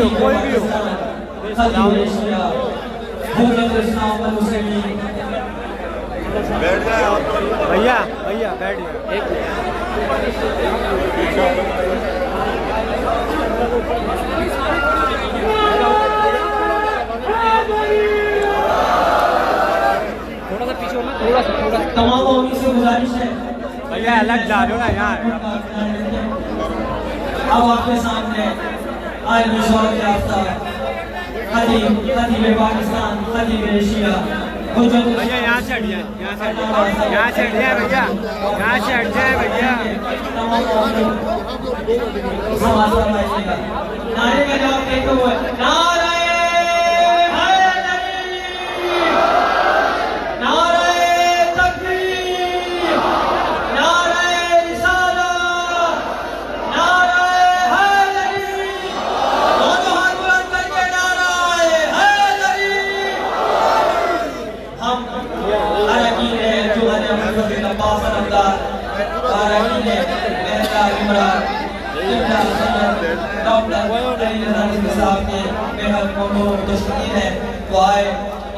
ہو کوئی بھی ہو بھیا بھیا بیٹھ جائے تھوڑا سا پیچھے ہونا تھوڑا سا تمام عوام سے گزارش ہے بھیا الگ جا رہے ہو نا یہاں اب آپ کے سامنے عالم شہرت یافتہ خطیب پاکستان خطیب ایشیا بھیا یہاں سے ہٹ جائیں یہاں سے ہٹ جائیں بھیا یہاں سے ہٹ جائیں بھیا نعرے کا جواب دیتے ہوئے نعرہ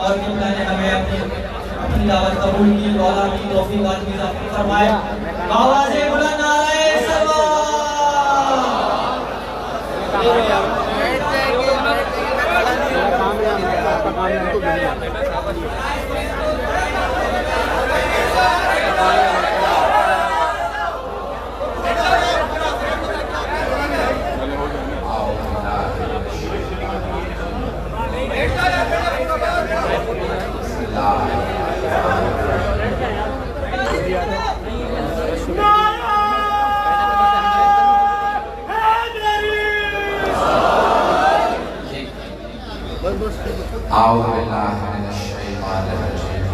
اور قبلہ نے ہمیں اپنی دعوت قبول کی اولاد کی توفیق عطا فرمائے آواز بلند نعرہ أعوذ بالله من الشيطان الرجيم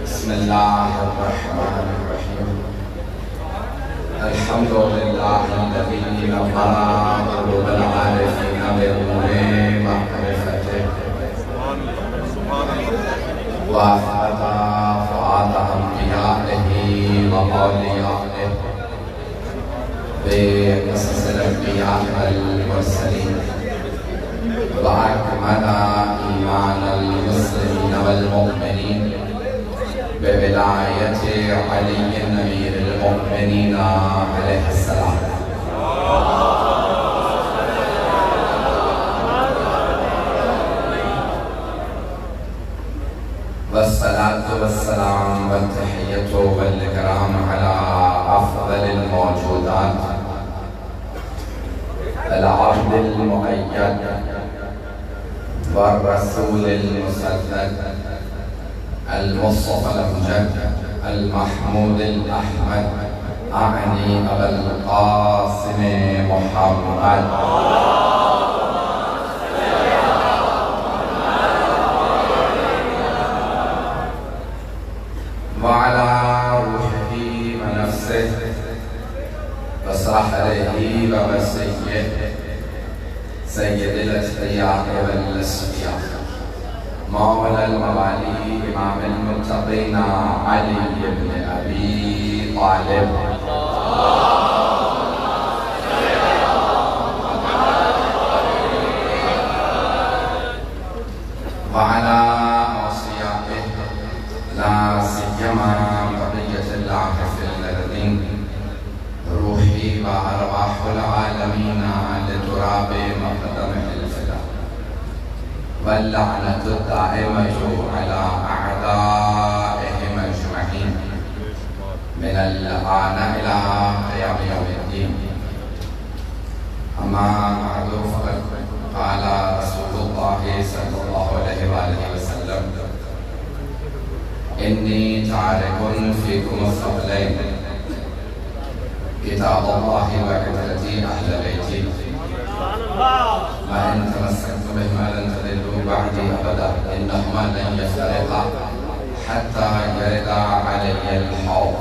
بسم الله الرحمن الرحيم الحمد لله الذي نفر قلوب العارفين بنور معرفته وأحمد فؤاد أنبيائه وأوليائه بقصص الأنبياء والمرسلين وأكمل إيمان المسلمين والمؤمنين بولاية علي أمير المؤمنين عليه السلام والصلاة والسلام والتحية والإكرام على أفضل الموجودات العبد المؤيد والرسول المسدد المصطفى الأمجد المحمود الأحمد أعني أبا القاسم محمد وعلى روحه ونفسه وصحره ومسيه سيد الأتقياء والأصفياء مولى الموالي إمام المتقين علي بن أبي طالب وعلى أوصيائه لا سيما بقية الله في الأرضين روحي وأرواح العالمين لتراب مقدمه الفداء واللعنة الدائمة على أعدائهم أجمعين من الآن إلى قيام يوم الدين أما بعد فقد قال رسول الله صلى الله عليه وآله وسلم إني تارك فيكم الثقلين كتاب الله وعترتي أهل بيتي وإن تمسكت بهما لن تضلوا بعدي أبدا إنهما لن يفترقا حتى يرد علي الحوض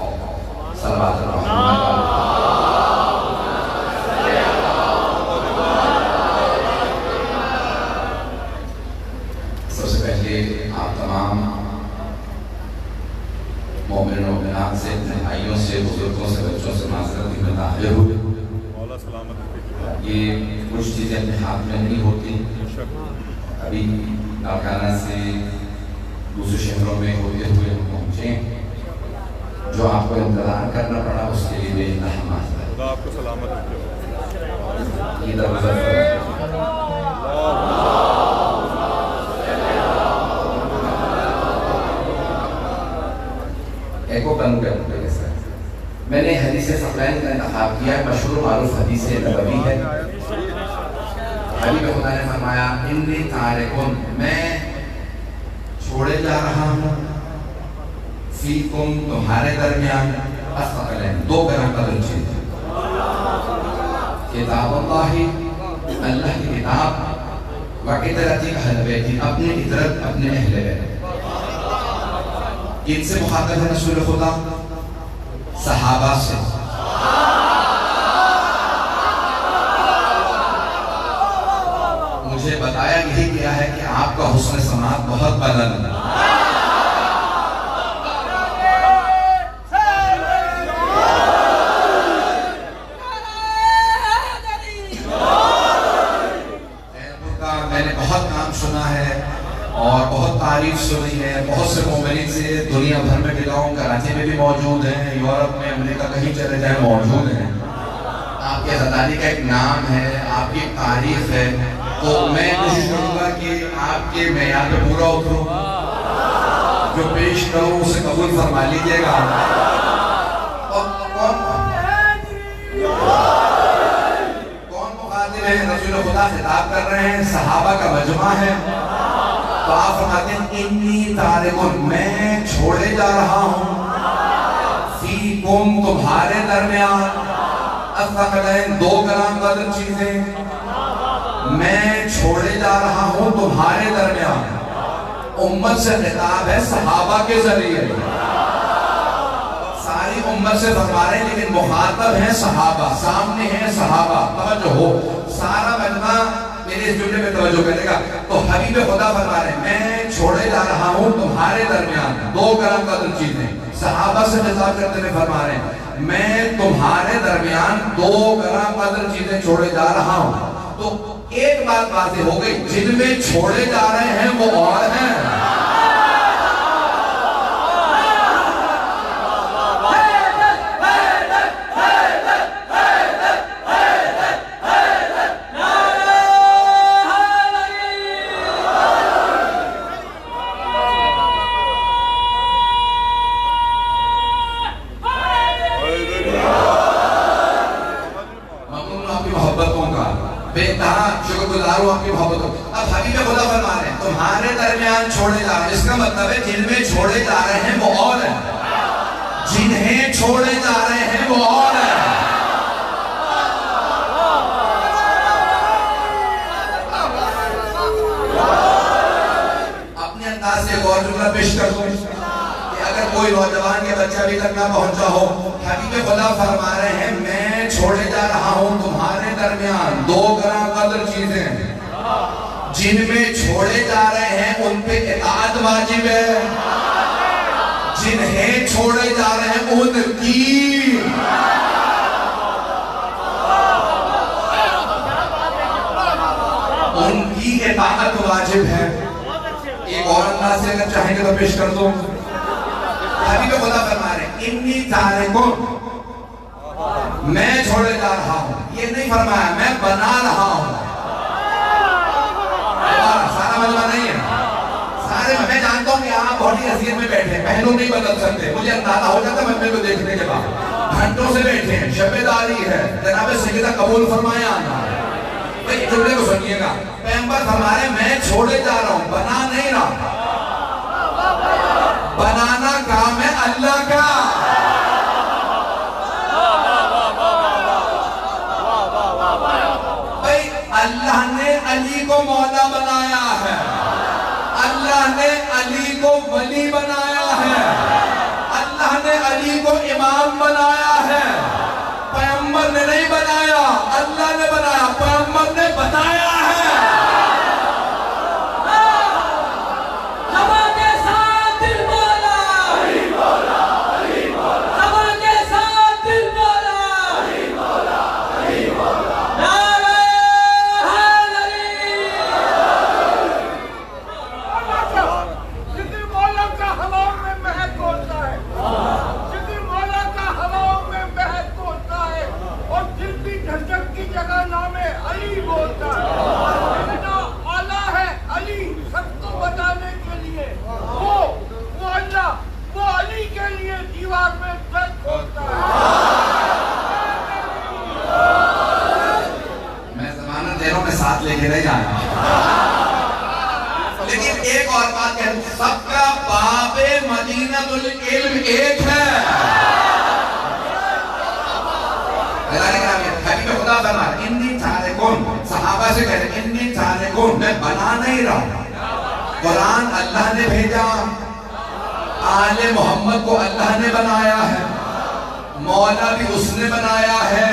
صلوات محمد سب سے پہلے آپ تمام مومنین و مومنات سے، بھائیوں سے، بزرگوں سے، بچوں سے معذرت کی میں حاضر ہوئے یہ کچھ چیزیں اپنے ہاتھ میں نہیں ہوتی. ابھی لاڑکانہ سے دوسرے شہروں میں ہوتے ہوئے ہم پہنچے. جو آپ کو انتظار کرنا پڑا اس کے لیے بے انتہا معذرت. خدا آپ کو سلامت رکھے. ایک اور بند کر دیں سر. میں نے حدیث ثقلین کا انتخاب کیا. مشہور معروف حدیث نبوی ہے. حبیب خدا نے فرمایا انی تارکن، میں چھوڑے جا رہا ہوں، فیکم، تمہارے درمیان، الثقلین، 2 گرم قدر چیز، کتاب اللہ کی کتاب، وعطرتی اہل بیتی، اپنی عطرت اپنے اہل بیت. ان سے مخاطب ہے رسول خدا؟ صحابہ سے. مجھے بتایا یہی گیا ہے کہ آپ کا حسن سماعت بہت بلند ہے. میں نے بہت نام سنا ہے اور بہت تعریف سنی ہے. بہت سے مومنین سے دنیا بھر میں ملاؤں، کراچی میں بھی موجود ہیں، یورپ میں، امریکہ کہیں چلے جائیں موجود ہیں. آپ کے عزاداری کا ایک نام ہے، آپ کی تعریف ہے. تو میں کوشش کروں گا کہ آپ کے معیار پہ پورا اتروں. جو پیش کروں اسے قبول فرما لیجیے گا. کون مخاطب ہے؟ رسول خدا خطاب کر رہے ہیں، صحابہ کا مجمع ہے. تو آپ فرماتے ہیں انی تارکن، میں چھوڑے جا رہا ہوں، فیکم، تمہارے درمیان، الثقلین، 2 گرام قدر چیزیں. میں چھوڑے جا رہا ہوں تمہارے درمیان. امت سے خطاب ہے صحابہ کے ذریعے. ساری امت سے فرما رہے ہیں لیکن مخاطب ہیں صحابہ، سامنے ہیں صحابہ. توجہ ہو، سارا مجمع میرے اس جملے میں توجہ کرے گا. تو حبیب خدا فرما رہے ہیں میں چھوڑے جا رہا ہوں تمہارے درمیان 2 گرام قدر چیزیں. صحابہ سے خطاب کرتے ہوئے فرما رہے ہیں میں تمہارے درمیان 2 گرام قدر چیزیں چھوڑے جا رہا ہوں. تو ایک بات واضح ہو گئی، جن میں چھوڑے جا رہے ہیں وہ اور ہیں. آپ کی محبت ہو. اب حبیب خدا فرما رہے ہیں تمہارے درمیان چھوڑے جا رہے ہیں. اس کا مطلب ہے جن میں چھوڑے جا رہے ہیں وہ اور ہیں، جنہیں چھوڑے جا رہے ہیں وہ اور ہیں. اپنے انداز سے ایک اور جملہ پیش کر دوں کہ اگر کوئی نوجوان کے بچہ ابھی تک نہ پہنچا ہو، حبیب خدا فرما رہے ہیں میں چھوڑے جا رہا ہوں تمہارے درمیان 2 گرام قدر چیزیں. جن میں چھوڑے جا رہے ہیں ان پہ اطاعت واجب ہے، جنہیں چھوڑے جا رہے ہیں ان کی اطاعت واجب ہے. ایک اور انداز سے اگر چاہیں گے تو پیش کر دوں. حبیب خدا فرما رہے ہیں انی تارکن، میں چھوڑے جا رہا ہوں. یہ نہیں فرمایا میں بنا رہا ہوں. سارا مجمع نہیں ہے. سارے میں جانتا ہوں کہ آپ بہت ہی حیثیت میں بیٹھے ہیں، پہلو نہیں بدل سکتے. مجھے اندازہ ہو جاتا ہے مجمع کو دیکھنے کے بعد. گھنٹوں سے بیٹھے ہیں، شب داری ہے، جناب سیدہ قبول فرمایا آنا. بھئی جملے کو سنیے گا. پیغمبر فرما رہے ہیں میں چھوڑے جا رہا ہوں، بنا نہیں رہا. بنانا کام ہے اللہ کا. بھئی اللہ نے علی کو مولا بنایا ہے، اللہ نے علی کو ولی بنایا ہے، اللہ نے علی کو امام بنایا ہے. پیغمبر نے نہیں بنایا، اللہ نے بنایا. پیغمبر نے بتایا ہے. العلم ایک ہے. حبیب خدا فرمایا انی تارکون، صحابہ سے کہتے ہیں انی تارکون، میں بنا نہیں رہا. قرآن اللہ نے بھیجا، آل محمد کو اللہ نے بنایا ہے، مولا بھی اس نے بنایا ہے،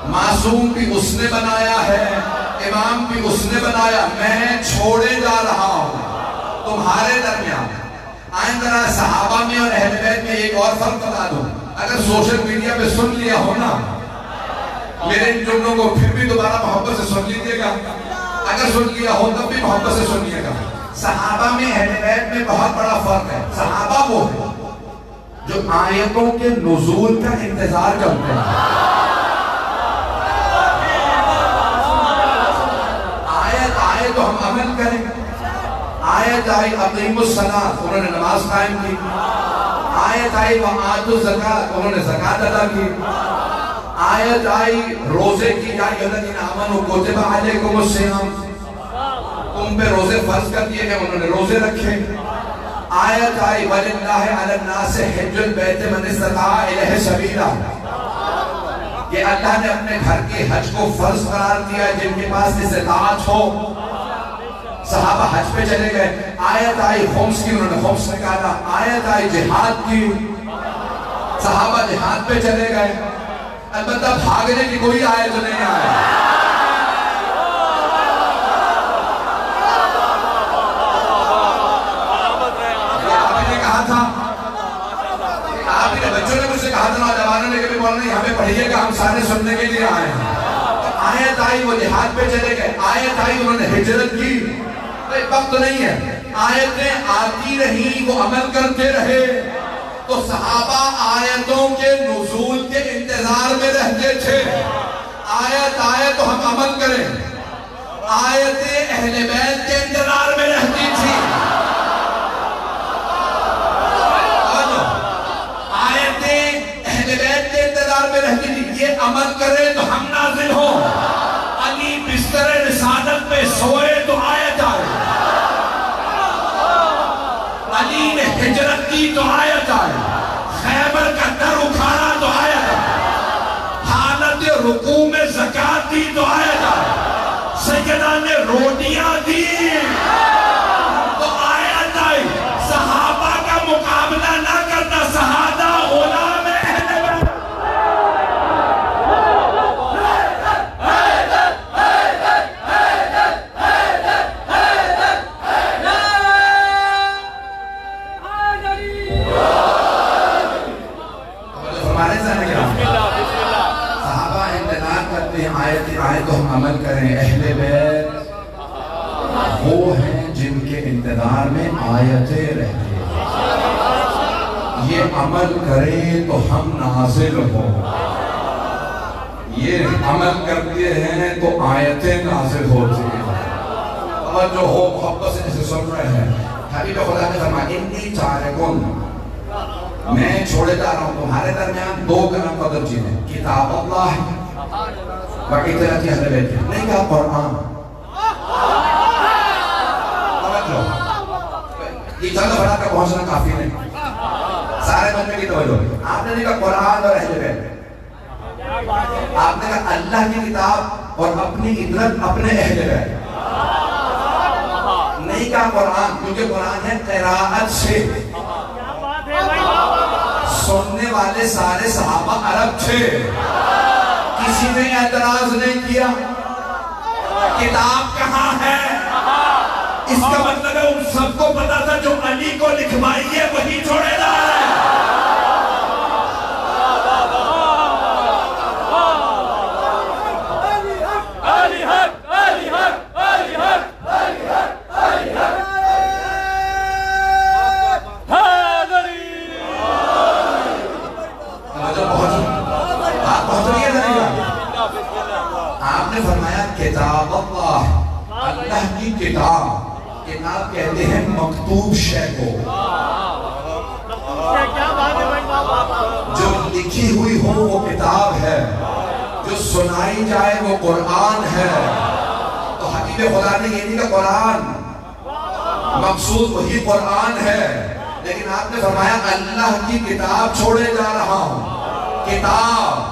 معصوم بھی اس نے بنایا ہے، امام بھی اس نے بنایا. میں چھوڑے جا رہا ہوں تمہارے درمیان. آئندہ صحابہ میں اور اہل بیت میں ایک اور فرق بتا دوں. اگر سوشل میڈیا پہ سن لیا ہو نا میرے ان جملوں کو، پھر بھی دوبارہ محبت سے سن لیجیے گا. اگر سن لیا ہو تب بھی محبت سے سنیے گا. صحابہ میں اہل بیت میں بہت بڑا فرق ہے. صحابہ وہ ہے جو آیتوں کے نزول کا انتظار کرتے ہیں. آیت آئے تو ہم عمل کریں. آیت آئی اقیموا الصلاۃ، انہوں نے نماز قائم کی. آیت آئی وآتوا الزکاۃ، انہوں نے زکوٰۃ ادا کی. آیت آئی روزے کی، یا ایھا الذین آمنوا کتب علیکم الصیام، تم پہ روزے فرض کر دیے گئے، انہوں نے روزے رکھے. آیت آئی وَلِلَّهِ عَلَى النَّاسِ حِجُّ الْبَيْتِ مَنِ اسْتَطَاعَ إِلَيْهِ سَبِيلًا، کہ اللہ نے اپنے گھر کے حج کو فرض قرار دیا جن کے پاس استطاعت ہو. صحابہ حج پہ چلے گئے. آیت آئی خمس کی، انہوں نے خمس نکالا. آیت آئی جہاد کی، صحابہ جہاد پہ چلے گئے. البتہ بھاگنے کی کوئی آیت نہیں آئی. آپ نے کہا تھا، آپ نے بچوں نے مجھ سے کہا تھا، نوجوانوں نے کبھی بولنا نہیں ہمیں پڑھیے گا، ہم سارے سننے کے لیے آئے ہیں. آیت آئی وہ جہاد پہ چلے گئے. آیت آئی انہوں نے ہجرت کی. وقت نہیں ہے، آیتیں آتی رہی، وہ عمل کرتے رہے. تو صحابہ آیتوں کے نزول کے انتظار میں رہتے تھے. آیت آئے تو ہم عمل کریں. آیتیں اہل بیت کے انتظار میں رہتی تھی. آیتیں اہل بیت کے انتظار میں رہتی تھی. یہ عمل کرے تو ہم نازل ہوں. علی بستر رسالت پہ سوئے تو آیت آئے. علی نے ہجرت کی تو آیت آئے. خیبر کا در اکھاڑا تو آیت آئے. حالت رکوع میں زکوٰۃ دی تو آیت آئے. سیدہ نے روٹیاں دی تو آیت آئی. صحابہ کا مقابلہ نہ کرنا، صحابہ غلام اہل بیت. صحابہ انتظار کرتے ہیں آیت آئے تو ہم عمل کریں. اہل بیت وہ ہیں جن کے انتظار میں آیتیں رہتی ہیں. یہ عمل کریں تو ہم نازل ہوں. یہ عمل کرتے ہیں تو آیتیں نازل ہوتی ہیں. توجہ ہو، محبت سے جسے سن رہے ہیں. حبیب خدا نے فرمایا انی تارکون، میں چھوڑے جا رہا ہوں تمہارے درمیان دو گرم قدر چیزیں، کتاب اللہ باقی طرح کی اہل بیت. نہیں کہا قرآن. یہ چند بڑا کا پہنچنا کافی نہیں، سارے بندے کی توجہ. آپ نے کہا قرآن اور اہل بیت. آپ نے کہا اللہ کی کتاب اور اپنی عدرت اپنے اہل بیت. نہیں کہا قرآن، کیونکہ قرآن ہے قراءت سے. سننے والے سارے صحابہ عرب تھے. کسی نے اعتراض نہیں کیا. کتاب کہاں ہے؟ اس کا مطلب ہے ان سب کو پتا تھا جو علی کو لکھوائی ہے وہی چھوڑے جا رہا ہے. آپ نے فرمایا کتاب اللہ کی کتاب. کتاب کہتے ہیں مکتوب شے کو، جو لکھی ہوئی ہو وہ کتاب ہے، جو سنائی جائے وہ قرآن ہے. تو حبیب خدا نے یہ نہیں کہا قرآن، مقصود وہی قرآن ہے. لیکن آپ نے فرمایا اللہ کی کتاب چھوڑے جا رہا ہوں. کتاب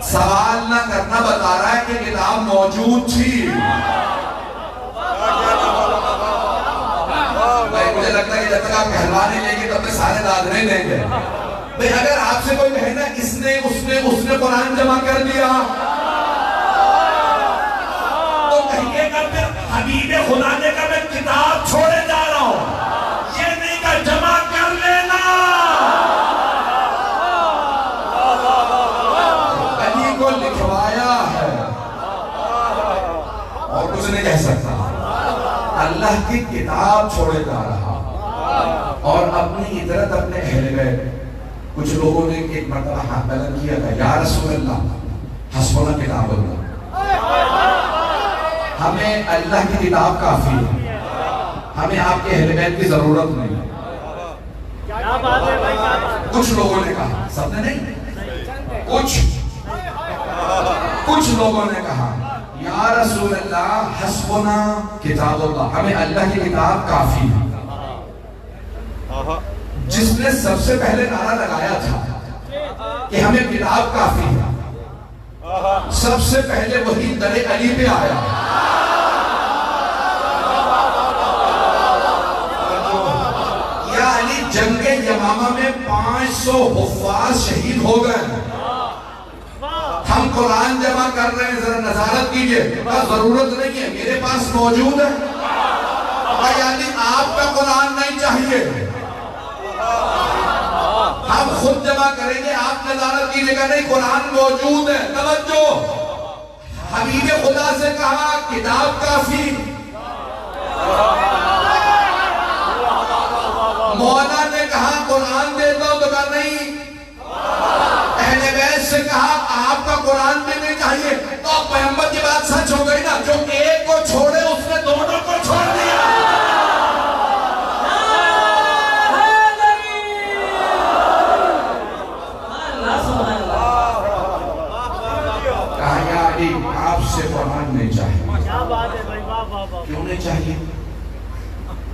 سوال نہ کرنا بتا رہا ہے کہ کتاب موجود تھی. مجھے لگتا ہے کہ جب تک آپ کہلوانے لیں گے تب تک سارے داد نہیں دیں گے. بھئی اگر آپ سے کوئی کہے نا اس نے قرآن جمع کر دیا تو کہیے گا پھر حبیب خدا نے کہا میں کتاب چھوڑے جا رہا ہوں, یہ نہیں کہا جمع کر لینا. علی کو لکھوایا ہے اور کچھ نہیں کہہ سکتا. اللہ کی کتاب چھوڑے جا رہا اور اپنی عطرت اپنے اہل بیت. کچھ لوگوں نے ایک مرتبہ ہاتھ بلند کیا تھا, یا رسول اللہ حسبنا کتاب اللہ, ہمیں اللہ کی کتاب کافی ہے, ہمیں آپ کے اہل بیت کی ضرورت نہیں. کچھ لوگوں نے کہا, سب نے نہیں, کچھ لوگوں نے کہا یا رسول اللہ حسبنا کتاب اللہ, ہمیں اللہ کی کتاب کافی ہے. جس نے سب سے پہلے نعرہ لگایا تھا کہ ہمیں کتاب کافی ہے, سب سے پہلے وہی در علی پہ آیا. یا علی جنگ یمامہ میں 500 حفاظ شہید ہو گئے, ہم قرآن جمع کر رہے ہیں, ذرا نظارت کیجئے. ضرورت نہیں ہے, میرے پاس موجود ہے. یعنی آپ کا قرآن نہیں چاہیے, ہم خود جمع کریں گے, آپ نظارت کیجئے گا. نہیں, قرآن موجود ہے. توجہ, حبیب خدا سے کہا کتاب کافی. مولا نے کہا قرآن دیتا ہوں تو کہا نہیں. اہل بیت سے کہا آپ کا قرآن بھی نہیں چاہیے. تو پیغمبر کی بات سچ ہو گئی نا, جو ایک کو چھوڑے اس نے دونوں کو چھوڑ دیا. آپ سے قرآن نہیں چاہیے. کیوں نہیں چاہیے؟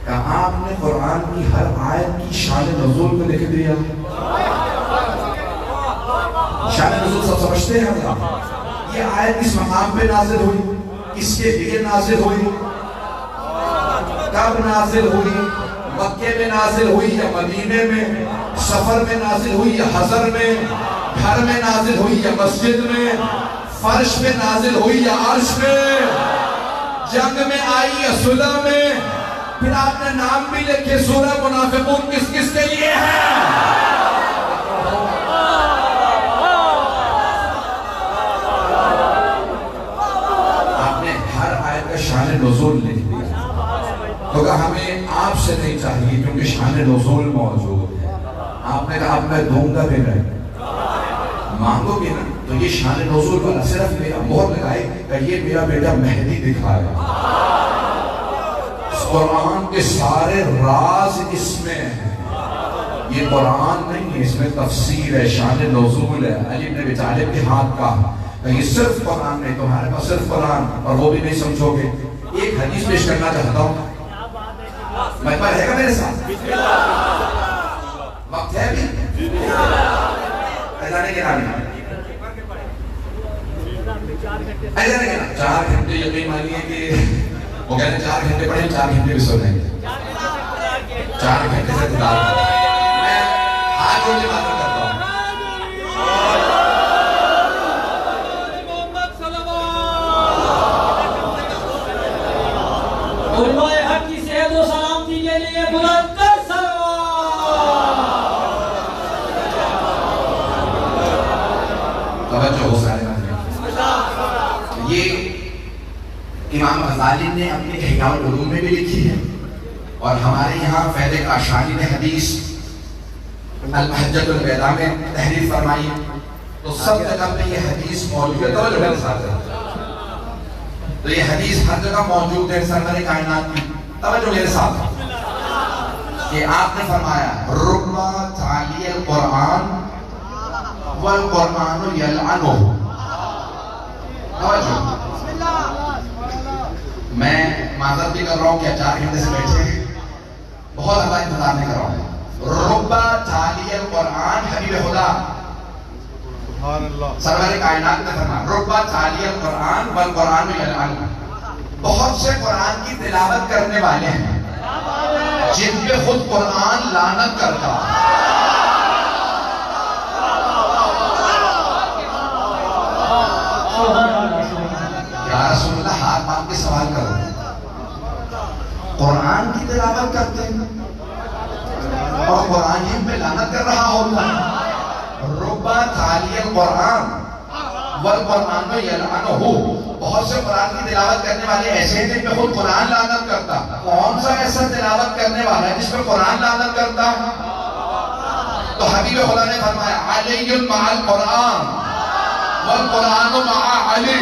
کہ آپ نے قرآن کی ہر آیت کی شان نزول کو لکھ دیا. شان نزول سب سمجھتے ہیں ہم. یہ آیت کس مقام پہ نازل ہوئی, کس کے لیے نازل ہوئی, کب نازل ہوئی, مکے میں نازل ہوئی یا مدینے میں, سفر میں نازل ہوئی یا حضر میں, گھر میں نازل ہوئی یا مسجد میں, فرش میں نازل ہوئی یا عرش میں, جنگ میں آئی یا صلح میں. پھر آپ نے نام بھی لکھے, سورہ منافقون کس کس کے لیے ہے. آپ نے ہر آیت کا شان نزول لکھ دیا. تو کہا ہمیں آپ سے نہیں چاہیے کیونکہ شان نزول موجود ہے. آپ نے کہا اب میں دوں گا بھی نہیں, مانگو گے نا تو یہ شان نزول والا صرف میرا مہر لگائے کہ یہ میرا بیٹا مہدی دکھائے. قرآن کے سارے راز اس میں ہیں. یہ قرآن نہیں ہے, اس میں تفسیر ہے, شان نزول ہے. علی بن ابی طالب کے ہاتھ کا کہ یہ صرف قرآن نہیں, تمہارے پاس صرف قرآن اور وہ بھی نہیں سمجھو گے. ایک حدیث پیش کرنا چاہتا ہوں, مجمع ہے گا میرے ساتھ, وقت ہے بھی ایسا نہیں کہنا نہیں, ایسا نہیں کہنا. 4 گھنٹے یقین مانیے کہ وہ کہتے ہیں 4 گھنٹے پڑھیں, 4 گھنٹے بھی سو رہے ہیں. 4 گھنٹے سے خدا میں ہاتھ جوڑ کے بات کرتا ہوں. علماء حق کی صحت و سلامتی کے لیے بلند کر سلام. توجہ ہو سارے بات. یہ امام غزالی نے اپنے احیاء العلوم میں بھی لکھی ہے, اور ہمارے یہاں فیض کاشانی نے حدیث المحجۃ البیضاء میں تحریر فرمائی. تو سب جگہ پہ یہ حدیث موجود ہے. توجہ میرے ساتھ, تو یہ حدیث ہر جگہ موجود ہے سرور کائنات کی. توجہ میرے ساتھ کہ آپ نے فرمایا رب تعالی القرآن والقرآن یلعنہ. توجہ, میں معذرت بھی کر رہا ہوں کہ 4 گھنٹے سے بیٹھے ہیں, بہت اللہ انتظار نہیں کر رہا ہوں. ربا تالی القرآن حبیب خدا سرور کائنات نے فرمایا ربا تالی القرآن والقرآن یلعن. بہت سے قرآن کی تلاوت کرنے والے ہیں جن پہ خود قرآن لعنت کرتا. یا رسول اللہ ہاتھ مانگ کے سوال کرو. قرآن کی تلاوت کرتے ہیں اور قرآن ہی پہ لعنت کر رہا ہوتا ہے. ربا تالی القرآن والقرآن یلعنہ. بہت سے قرآن کی تلاوت کرنے والے ایسے ہیں جن پہ خود قرآن لعنت کرتا. کون سا ایسا تلاوت کرنے والا ہے جس پہ قرآن لعنت کرتا؟ تو حبیب خدا نے فرمایا علی مع القرآن والقرآن مع علی.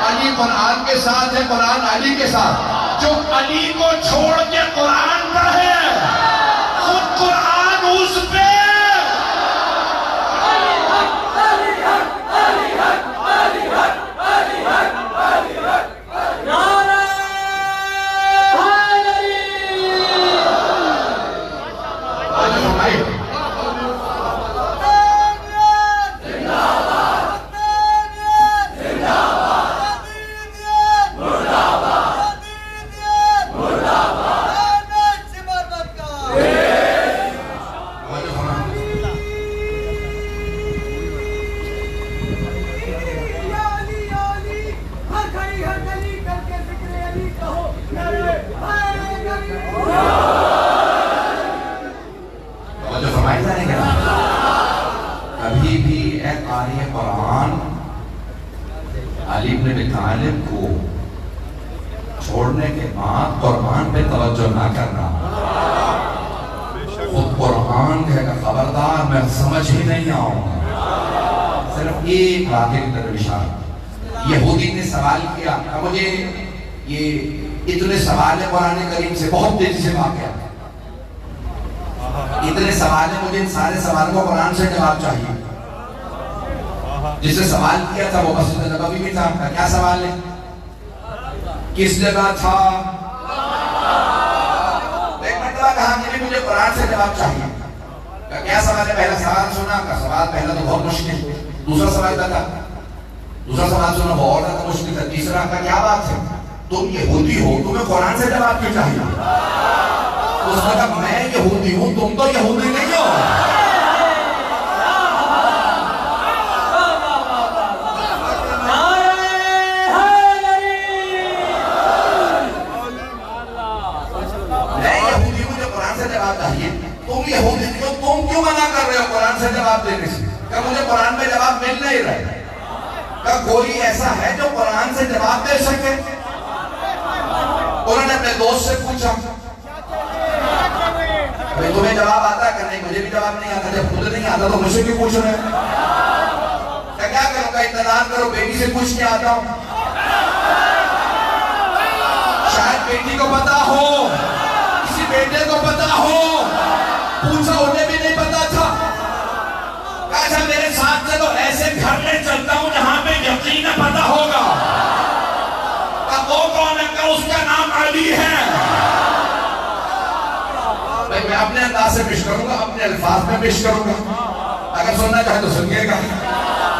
علی قرآن کے ساتھ ہے، قرآن علی کے ساتھ. جو علی کو چھوڑ کے قرآن پڑھے خود قرآن اس پہ ابھی بھی اے قاری قرآن علی بن ابی طالب کو چھوڑنے کے بعد قرآن پہ توجہ نہ کرنا. خود قرآن کہے گا خبردار میں سمجھ ہی نہیں آؤں گا. صرف ایک واقعے کی طرف اشارہ. یہودی نے سوال کیا مجھے یہ اتنے سوال ہے قرآن کریم سے بہت تیزی سے واقعہ اتنے سوال ہیں مجھے ان سارے سوالوں کو قرآن سے جواب چاہیے. جس نے سوال کیا تھا وہ مسجد نبوی میں تھا. کیا سوال ہے؟ کس جگہ تھا؟ ایک مرتبہ کہا کہ مجھے قرآن سے جواب چاہیے. کیا سوال ہے؟ پہلا سوال سنا کا سوال پہلا تو بہت مشکل. دوسرا سوال تھا دوسرا سوال سنا وہ اور مشکل تھا. تیسرا کا کیا بات ہے تم یہودی ہو تمہیں قرآن سے جواب کیوں چاہیے؟ اس نے کہا میں یہودی ہوں تم تو یہودی نہیں ہو. میں یہودی ہوں جو قرآن سے جواب چاہیے. تم یہودی نہیں ہو تم کیوں منع کر رہے ہو قرآن سے جواب دینے سے؟ کہ مجھے قرآن میں جواب مل نہیں رہا. کہ کوئی ایسا ہے جو قرآن سے جواب دے سکے؟ انہوں نے اپنے دوست سے پوچھا تمہیں جواب آتا کہ نہیں؟ مجھے بھی جواب نہیں آتا. جب خود نہیں آتا تو مجھ سے کیوں پوچھ رہے ہیں؟ کیا کروں گا انتظار کرو بیٹی سے پوچھ کے آتا ہوں. شاید بیٹی کو پتا ہو کسی بیٹے کو پتا ہو. پوچھا انہیں بھی نہیں پتا تھا. کہا میرے ساتھ سے تو ایسے گھر میں چلتا ہوں جہاں پہ یقین پتا ہوگا. وہ کون ہے؟ کہ اس کا نام علی ہے. میں اپنے انداز سے پیش کروں گا اپنے الفاظ میں پیش کروں گا. اگر سننا چاہے تو سنیے گا.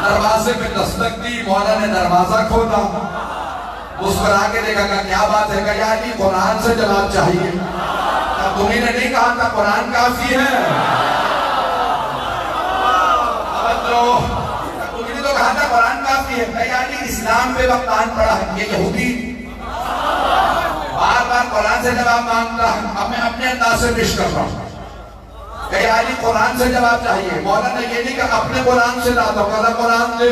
دروازے پہ دستک دی. مولا نے دروازہ کھولا. مسکرا کے دیکھا کہ کیا بات ہے؟ کہ یا علی قرآن سے جواب چاہیے. تمہیں نے نہیں کہا تھا قرآن کافی ہے؟ تمہیں نے تو کہا تھا قرآن کافی ہے. کہ یا علی اسلام پہ وقت آن پڑا ہے. یہ یہودی بار بار قرآن سے جواب مانگتا ہے. اب میں اپنے انداز سے پیش کر رہا ہوں کہ یا علی قرآن سے جواب چاہیے. مولا نے یہ نہیں کہ اپنے قرآن سے لاتا ہوں. کہا قرآن دے.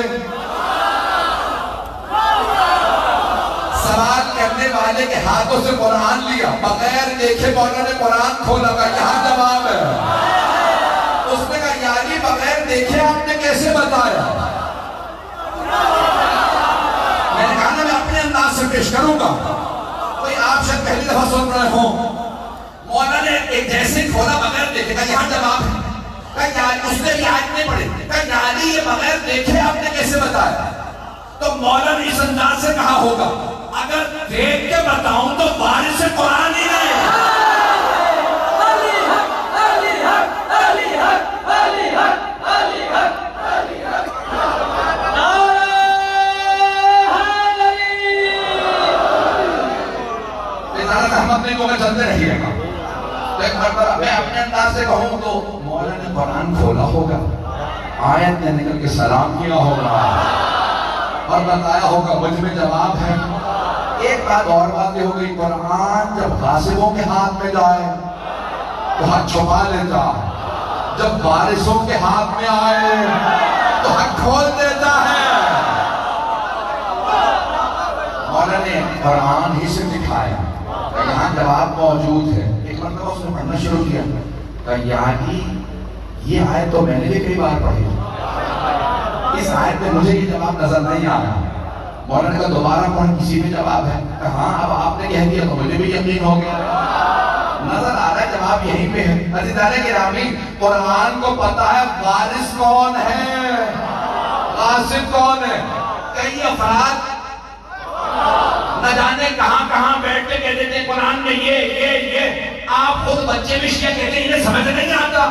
سوال کرنے والے کے ہاتھوں سے قرآن لیا بغیر دیکھے. مولا نے قرآن کھولا. کہا یہاں جواب ہے. اس نے کہا یا علی بغیر دیکھے آپ نے کیسے بتایا؟ میں نے کہا نا میں اپنے انداز سے پیش کروں گا. کوئی آپ شاید پہلی دفعہ سن رہے ہوں. مولا نے ایک جیسے کھولا بغیر دیکھے. کہا یہاں جواب ہے. کہا اس نے بھی آیت نہیں پڑھی. کہا یا علی یہ بغیر دیکھے آپ نے کیسے بتایا؟ تو مولا نے اس انداز سے کہا ہوگا اگر دیکھ کے بتاؤں تو بارش سے قرآن ہی نہیں. مولا نے قرآن کھولا ہوگا, آیت نے نکل کے سلام کیا ہوگا اور بتایا ہوگا مجھ میں جواب ہے. ایک بات اور باتیں ہو گئی, قرآن جب غاصبوں کے ہاتھ میں جائے تو حق چھپا لیتا, جب وارثوں کے ہاتھ میں آئے تو حق کھول دیتا ہے. مولا نے قرآن ہی سے دکھایا کہ یہاں جواب موجود ہے. ایک مرتبہ اس نے پڑھنا شروع کیا کہ یعنی یہ آیت تو میں نے بھی کئی بار پڑھی, اس آیت میں مجھے یہ جواب نظر نہیں آیا. مولا نے کہا دوبارہ پڑھ, کسی میں جواب ہے؟ ہاں اب آپ نے کہہ دیا تو مجھے بھی یقین ہو گیا, نظر آ رہا ہے جواب یہیں پہ ہے. عزیزان گرامی, قرآن کو پتا ہے وارث کون ہے, غاصب کون ہے. کئی افراد نہ جانے کہاں کہاں بیٹھ کے کہتے تھے قرآن میں یہ آپ خود بچے بھی شیعہ کہتے ہیں انہیں سمجھ نہیں آتا.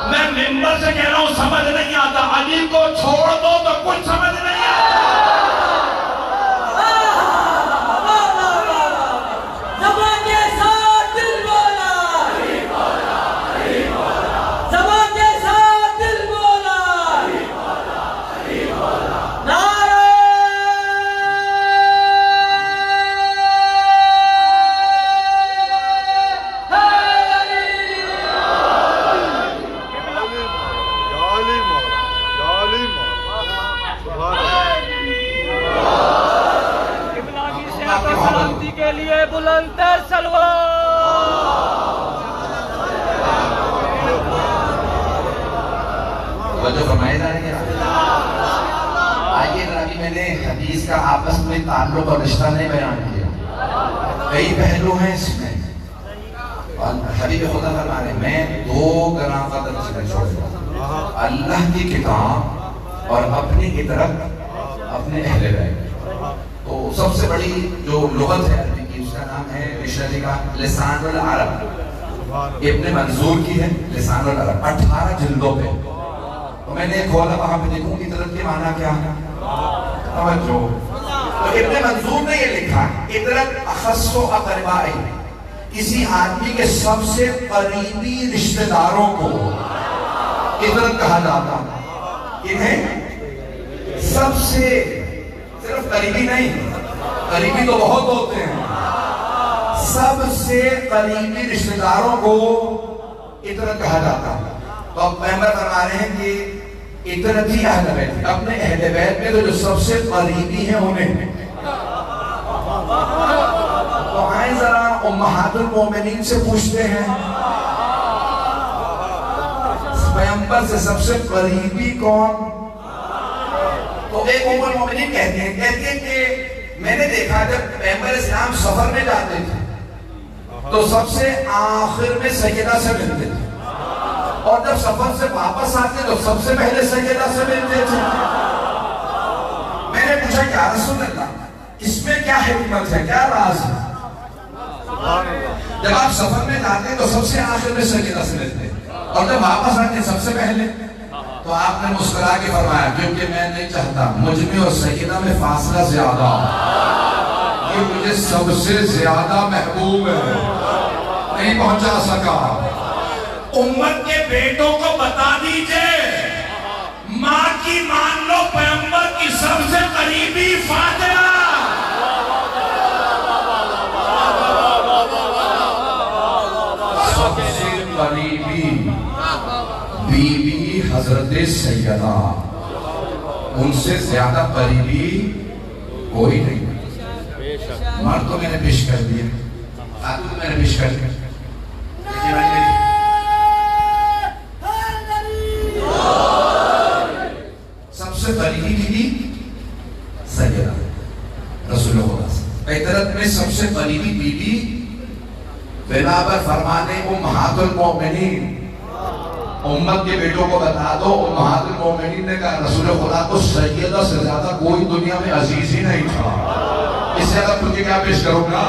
میں ممبر سے کہہ رہا ہوں سمجھ نہیں آتا. علی کو چھوڑ دو تو کچھ سمجھ نہیں آتا. کے لیے بلند سلوات. جو فرمائے جا رہے ہیں آئیے ذرا, میں نے حدیث کا آپس میں تعلق اور رشتہ نہیں بیان کیا, کئی پہلو ہیں اس میں. اور حبیب خدا فرما رہے ہیں میں 2 گراں قدر سے چھوڑا, اللہ کی کتاب اور اپنی اطرت اپنے اہل بیت. تو سب سے بڑی جو لغت ہے عربی کی اس کا نام ہے ڈکشنری کا لسان العرب, ابن منظور کی ہے لسان العرب, 18 جلدوں پہ. تو میں نے کھولا وہاں پہ دیکھوں اطرت کے معنی کیا ہے, توجہ. تو ابن منظور نے یہ لکھا اطرت اخص و اقربائی, کسی آدمی کے سب سے قریبی رشتہ داروں کو اطرت کہا جاتا. انہیں سب سے, صرف قریبی نہیں, قریبی تو بہت ہوتے ہیں, سب سے قریبی رشتہ داروں کو اطرت کہا جاتا. تو اب پیغمبر فرما رہے ہیں کہ اطرت ہی اہل بیت, اپنے اہل بیت میں تو جو سب سے قریبی ہیں انہیں. تو آئیں ذرا امہات المومنین سے پوچھتے ہیں پیغمبر سے سب سے قریبی کون. تو ایک ام المومنین کہتی ہیں کہ میں نے دیکھا جب پیغمبر اسلام سفر میں جاتے تھے تو سب سے آخر میں سیدہ سے ملتے تھے, اور جب سفر سے واپس آتے تو سب سے پہلے سیدہ سے ملتے تھے. میں نے پوچھا یا رسول اللہ اس میں کیا حکمت ہے, کیا راز ہے؟ جب آپ سفر میں جاتے تو سب سے آخر میں سیدہ سے ملتے, اور جب واپس آتے سب سے پہلے. تو آپ نے مسکرا کے فرمایا کیونکہ میں نہیں چاہتا مجھ میں اور سیدہ میں فاصلہ زیادہ, یہ مجھے سب سے زیادہ محبوب ہے, نہیں پہنچا سکا. امت کے بیٹوں کو بتا دیجئے ماں کی مان لو پیغمبر کی سب سے قریبی فاطمہ. سب سے قریبی بی بی حضرت سیدہ, ان سے زیادہ قریبی کوئی نہیں. مرد تو میں نے پیش کر دیا, خاتون میں نے پیش کر دیا. سب سے قریبی بھی سیدہ رسول اللہ, اطرت میں سب سے قریبی بی بی بنابر فرمانے امہات المومنین, امت کے بیٹوں کو بتا دو. امہات المومنین نے کہا رسول خدا کو سیدہ سے زیادہ کوئی دنیا میں عزیز ہی نہیں تھا, اس سے زیادہ تجھے کیا پیش کروں گا.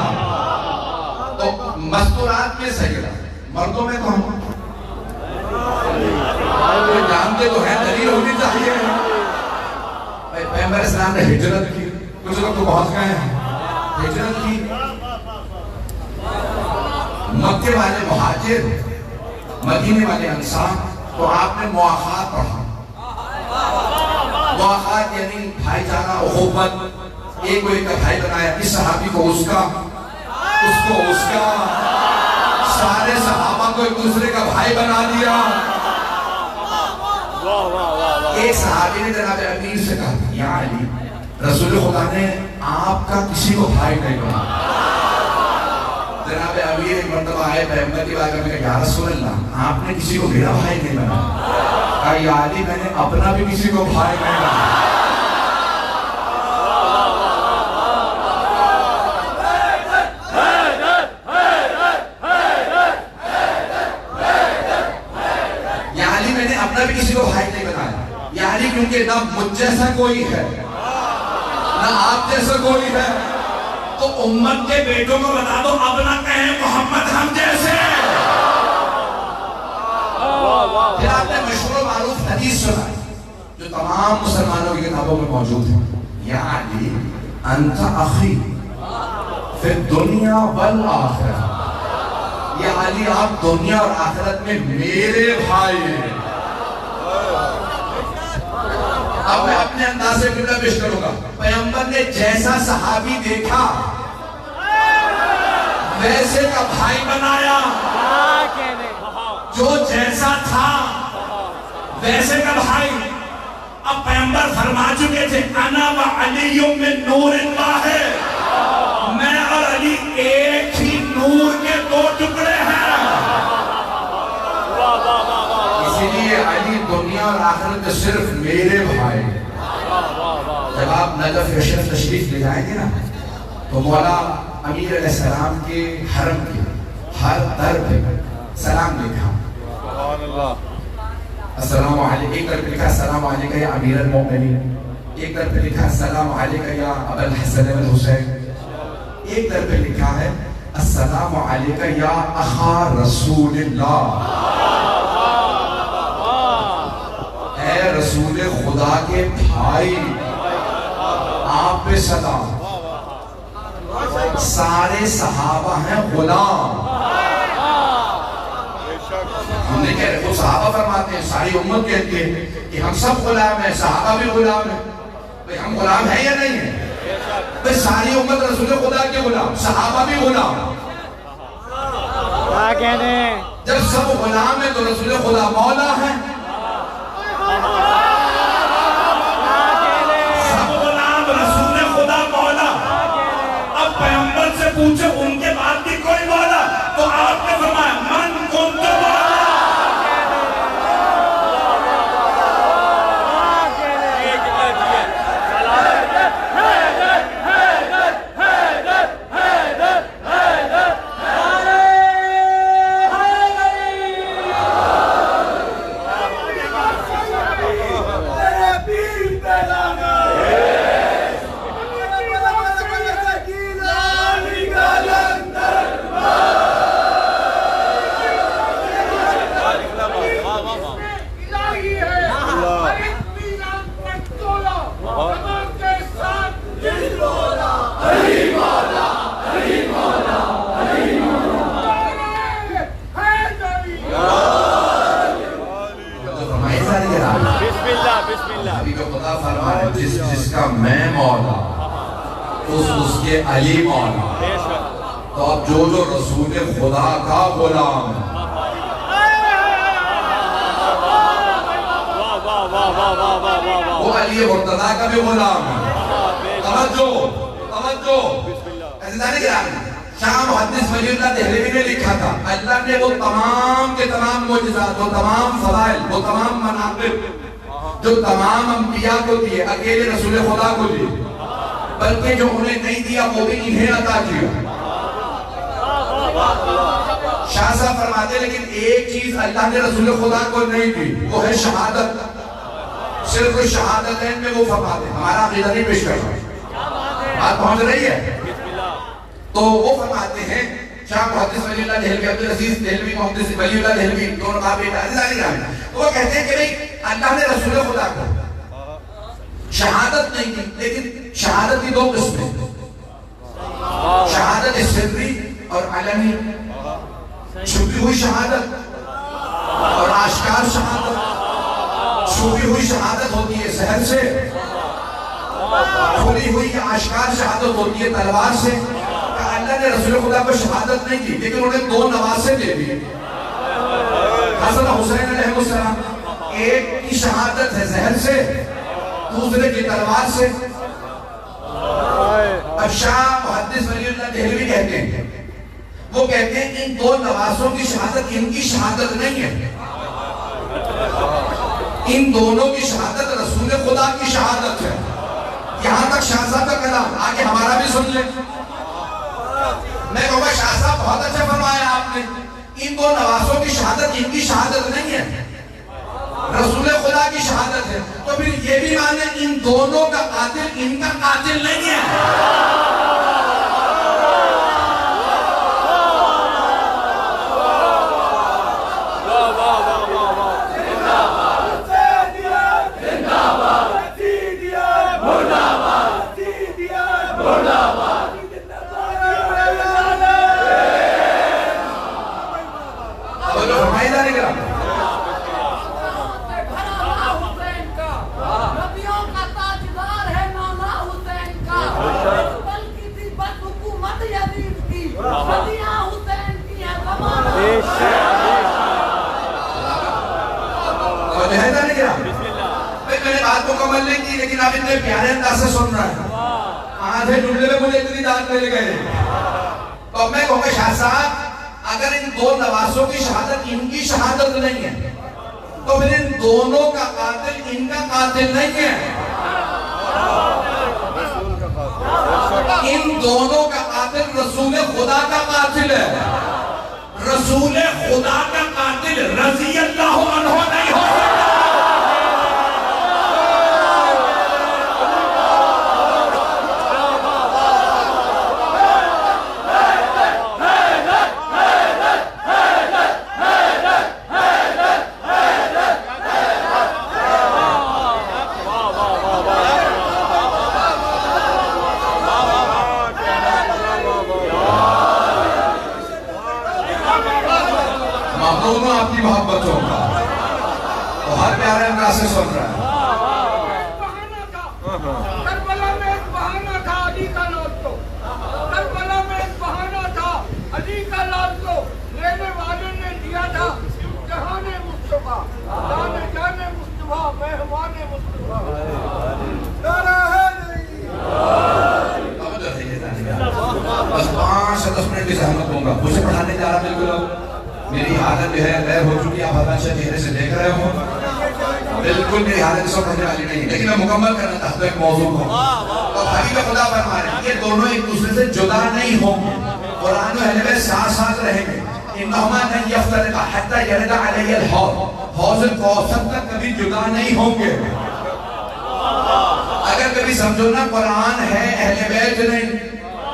تو مستورات میں سیدہ, مردوں میں کون جانتے تو ہیں, دلیل ہونی چاہیے. پیغمبر اسلام نے ہجرت کی, کچھ لوگ تو بہت گئے ہیں, ہجرت کی. مکے والے مہاجر مدینے والے انصار، تو آپ نے مواخات پڑھا. مواخات یعنی بھائی جانا، اخوت، ایک کو ایک کا بھائی بنایا. اس صحابی کو اس کا، اس کو اس کا، سارے صحابہ کو ایک دوسرے کا بھائی بنا دیا. ایک صحابی نے جناب امیر سے کہا یا علی، رسول خدا نے آپ کا کسی کو بھائی نہیں بنا. جناب امیر ایک مرتبہ آئے پیغمبر کی بارگاہ میں کہا یا رسول اللہ، آپ نے کسی کو میرا بھائی نہیں بنا. کہا یا علی، میں نے اپنا بھی کسی کو بھائی نہیں بنا. اپنا بھی کسی کو بھائی نہیں بنایا. یعنی کیونکہ نہ مجھ جیسا کوئی ہے نہ آپ جیسا کوئی ہے، تو امت کے بیٹوں کو بتا دو اب نہ کہیں محمد ہم جیسے. پھر آپ نے مشہور و معروف حدیث سنا جو تمام مسلمانوں کی کتابوں میں موجود ہے. یا علی انت اخی فی الدنیا والآخرہ. یا علی آپ دنیا اور آخرت میں میرے بھائی ہیں. اب میں اپنے انداز سے جملہ پیش کروں گا. پیغمبر نے جیسا صحابی دیکھا ویسے کا بھائی بنایا. جو جیسا تھا ویسے کا بھائی. اب پیغمبر فرما چکے تھے انا و علی من نور اللہ ہے، میں اور علی ایک ہی نور کے دو ٹکڑے ہیں. اسی لیے علی دنیا اور آخرت میں صرف میرے بھائی. جب آپ نجف اشرف تشریف لے جائیں گے نا تو مولا امیر علیہ السلام کے حرم کے ہر در پہ سلام لکھا. السلام علیکم. ایک در پہ لکھا السلام علیکم یا امیر المومنین. ایک در پہ لکھا السلام علیکم یا ابا الحسن والحسین. ایک در پہ لکھا ہے السلام علیکم یا اخا رسول اللہ. اے رسول خدا کے بھائی آپ پہ سلام. سارے صحابہ ہیں غلام. ہم نے کہہ رہے وہ صحابہ فرماتے ہیں، ساری امت کہتی ہے کہ ہم سب غلام ہیں، صحابہ بھی غلام ہیں. بھئی ہم غلام ہیں یا نہیں ہیں؟ بھئی ساری امت رسول خدا کے غلام، صحابہ بھی غلام. کیا کہنے جب سب غلام ہیں تو رسول خدا مولا ہے. سب غلام رسول خدا مولا. اب پیغمبر سے پوچھے ان کے بعد بھی کوئی مولا، تو آپ نے فرمایا من کنت مولا. جس کا میں مولا اس کے علی مولا. تو اب جو رسول خدا کا غلام ہے وہ علی مرتضیٰ کا بھی غلام ہے. توجہ عزیزان گرامی، شاہ محدث ولی اللہ دہلوی نے لکھا تھا اللہ نے وہ تمام کے تمام معجزات، وہ تمام فضائل، وہ تمام مناقب جو تمام انبیاء کو دیے اکیلے رسول خدا کو دیے، بلکہ جو انہیں نہیں دیا وہ بھی انہیں عطا کیا. شاہ صاحب فرماتے لیکن ایک چیز اللہ نے رسول خدا کو نہیں دی، وہ ہے شہادت. صرف شہادتین میں وہ فرماتے ہیں. ہمارا عقیدہ نہیں پیش کرتا، بات پہنچ رہی ہے. تو وہ فرماتے ہیں شاہ محدث ولی اللہ دہلوی، عبدالعزیز دہلوی محدث ولی اللہ دہلوی دونوں کا بیٹا عزیزان گرامی، تو وہ کہتے ہیں کہ بھئی اللہ نے رسول خدا کو شہادت نہیں دی، لیکن شہادت کی دو قسمیں، شہادت سری اور علنی. چھپی ہوئی شہادت اور آشکار شہادت، چھپی ہوئی شہادت ہوتی ہے زہر سے، کھلی ہوئی آشکار شہادت ہوتی ہے تلوار سے. کہ اللہ نے رسول خدا کو شہادت نہیں کی لیکن انہیں دو نواسے دے دی، حسن حسین علیہ السلام. ایک کی شہادت ہے زہر سے، دوسرے کی تلوار سے. اب شاہ محدث ولی اللہ دہلوی کہتے ہیں، وہ کہتے ہیں ان دو نواسوں کی شہادت ان کی شہادت نہیں ہے، ان دونوں کی شہادت رسول خدا کی شہادت ہے. یہاں تک شاہ صاحب کا کلام، آگے ہمارا بھی سن لیں. میں کہوں گا شاہ صاحب بہت اچھا فرمایا آپ نے، ان دو نواسوں کی شہادت ان کی شہادت نہیں ہے، رسول خدا کی شہادت ہے. تو پھر یہ بھی مانیں ان دونوں کا قاتل ان کا قاتل نہیں ہے. میں نے بات مکمل نہیں کی لیکن آپ اتنے پیارے انداز سے سن رہا ہے، آدھے جملے میں مجھے اتنی داد مل گئے. تو میں کہوں گا شاہ صاحب اگر ان دو نواسوں کی شہادت ان کی شہادت نہیں ہے تو پھر ان دونوں کا قاتل ان کا قاتل نہیں ہے. ان دونوں کا قاتل رسول خدا کا قاتل ہے. رسول خدا کا قاتل رضی اللہ عنہ نہیں ہو سکتا. دونوں آپ کی محبت ہوگا تو ہر پیارے انداز سے سن رہا ہے. کربلا میں ایک بہانہ تھا علی کا لوٹ کو، کربلا میں ایک بہانہ تھا علی کا لوٹ کو لینے والے نے دیا تھا جہان مصطفیٰ، جانے مصطفیٰ، مہمان مصطفیٰ. بس 5 سے 10 منٹ کی زحمت دوں گا، مجھے پڑھانے جا رہا بالکل. اب میری حالت جو ہے غیر ہو چکی، آپ ہمیشہ چہرے سے دیکھ رہے ہوں، بالکل میری حالت اس وقت پڑھنے والی نہیں ہے لیکن میں مکمل کرنا چاہتا ہوں ایک موضوع کو. اور حبیب خدا فرما رہے ہیں یہ دونوں ایک دوسرے سے جدا نہیں ہوں گے، قرآن و اہل بیت ساتھ ساتھ رہیں گے. انہما لن یفترقا حتی یرد علی الحوض، حوض کوثر تک کبھی جدا نہیں ہوں گے. اگر کبھی سمجھو نا قرآن ہے اہل بیت نہیں،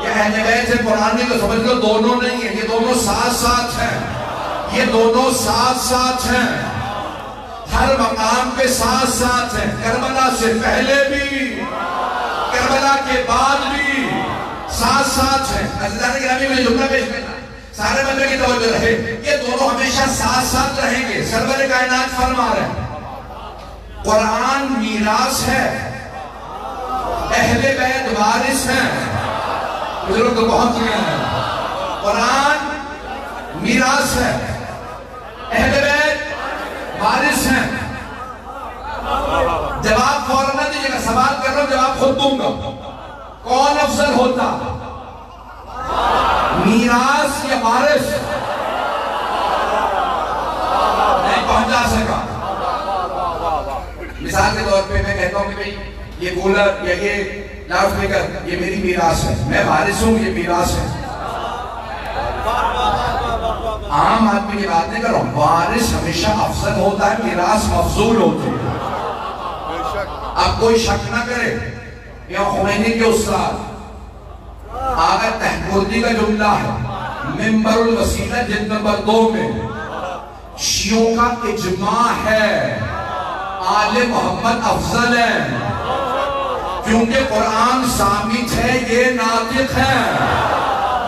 یہ اہل بیت ہے قرآن نہیں، تو سمجھ لو دونوں نہیں ہیں، یہ دونوں ساتھ ساتھ ہیں، یہ دونوں ساتھ ساتھ ہیں، ہر مقام پہ ساتھ ساتھ ہیں. کربلا سے پہلے بھی، کربلا کے بعد بھی ساتھ ساتھ ہیں. عزیزان گرامی میں جملہ پیش کرنا، سارے بندے کی توجہ رہے، یہ دونوں ہمیشہ ساتھ ساتھ رہیں گے. سرور کائنات فرما رہے ہیں قرآن میراث ہے، اہل بیت وارث ہیں. بزرگ تو پہنچ گئے ہیں. قرآن میراث ہے، اہل بیت وارث ہیں. جواب فوراً نہ دیجیے گا، سوال کر رہا ہوں جواب خود دوں گا. کون افضل ہوتا، میراث یا وارث؟ نہیں پہنچا سکا. مثال کے طور پہ میں کہتا ہوں کہ بھئی یہ کولر یا یہ لاؤڈ اسپیکر یہ میری میراث ہے، میں وارث ہوں، یہ میراث ہے. عام آدمی کی بات نہیں کر رہا ہوں، وارث ہمیشہ افضل ہوتا ہے، میراث مفضول ہوتی ہے. اب کوئی شک نہ کرے، یا خمینی کے استاد آغا تحقیقی کا جملہ ہے منبر الوسیلہ جلد نمبر 2 میں، شیعوں کا اجماع ہے آل محمد افضل ہے، کیونکہ قرآن ثابت ہے، یہ ناطق ہے،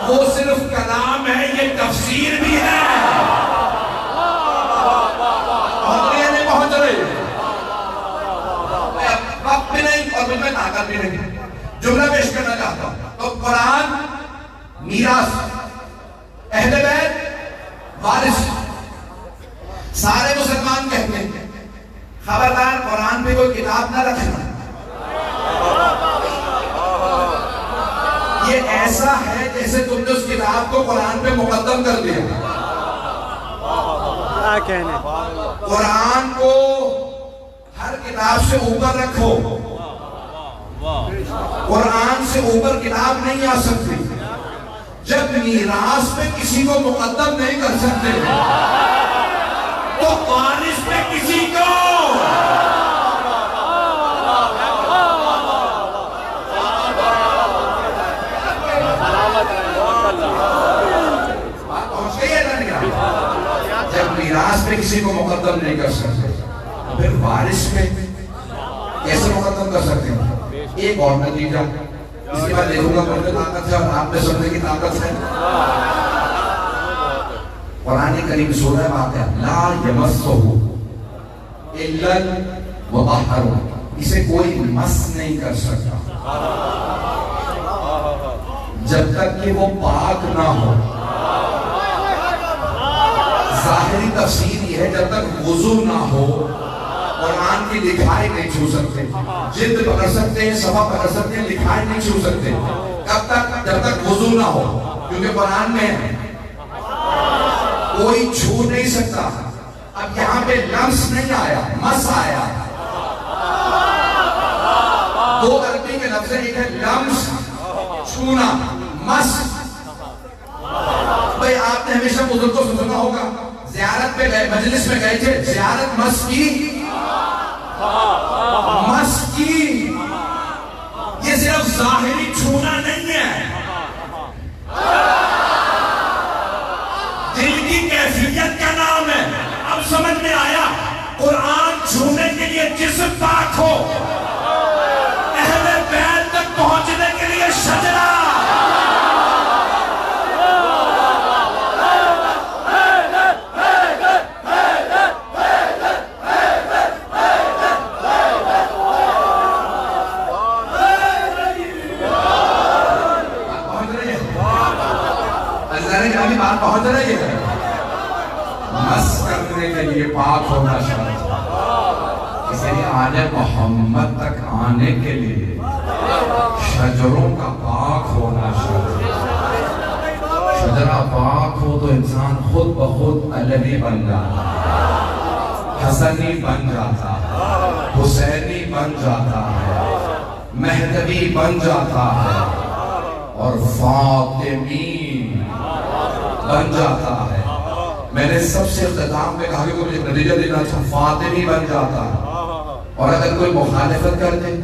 وہ صرف کلام ہے، یہ تفسیر بھی ہے. مجھ میں طاقت بھی نہیں. جملہ پیش کرنا چاہتا ہوں. تو قرآن میراث، اہل بیت وارث. سارے مسلمان کہتے ہیں خبردار قرآن پہ کوئی کتاب نہ رکھنا. یہ ایسا ہے جیسے تم نے اس کتاب کو قرآن پہ مقدم کر دیا. کیا کہنے، قرآن کو ہر کتاب سے اوپر رکھو. قرآن سے اوپر کتاب نہیں آ سکتی. جب میراث پہ کسی کو مقدم نہیں کر سکتے تو وارث پہ کسی کو. بات پہنچ گئی ہے نا؟ جب میراث پہ کسی کو مقدم نہیں کر سکتے پھر وارث پہ کیسے مقدم کر سکتے ہیں؟ ایک اور نتیجہ اس کے بعد دیکھوں گا مجھ میں طاقت ہے اور آپ میں سمجھنے کی طاقت ہے. قرآن کریم سورہ واقعہ لا یمسہ الا المطہرون، اسے کوئی مس نہیں کر سکتا جب تک کہ وہ پاک نہ ہو. ظاہری تفسیر یہ ہے جب تک وضو نہ ہو قرآن کی لکھائی نہیں چھو سکتے. جلد پکڑ سکتے ہیں، صفحہ پکڑ سکتے ہیں، لکھائی نہیں چھو سکتے. کب تک؟ جب تک وضو نہ ہو، کیونکہ قرآن میں کوئی چھو نہیں سکتا. اب یہاں پہ لمس نہیں آیا، مس آیا. دو عربی کے لفظ ایک ہے لمس، چھونا، مس. بھئی آپ نے ہمیشہ بزرگ کو سنا ہوگا زیارت پہ گئے، مجلس میں گئے تھے، زیارت مس کی، مس کی. یہ صرف ظاہری چھونا نہیں ہے، دل کی کیفیت کا نام ہے. اب سمجھ میں آیا قرآن چھونے کے لیے جسم پاک ہو، اہل بیت تک پہنچنے کے لیے شجرہ. بات پہنچ رہی ہے. مس کرنے کے لیے پاک ہونا شرط، اسی لیے آل محمد تک آنے کے لیے شجروں کا پاک ہونا شرط. شجرہ پاک ہو تو انسان خود بخود علی بن جاتا، حسنی بن جاتا، حسینی بن جاتا ہے، مہدوی بن جاتا ہے اور فاطمی بن جاتا ہے. میں نے سب سے اختتام میں کہا کہ کوئی نتیجہ دینا تھا، فاطمی بن جاتا ہے. اور اگر کوئی مخالفت کر دے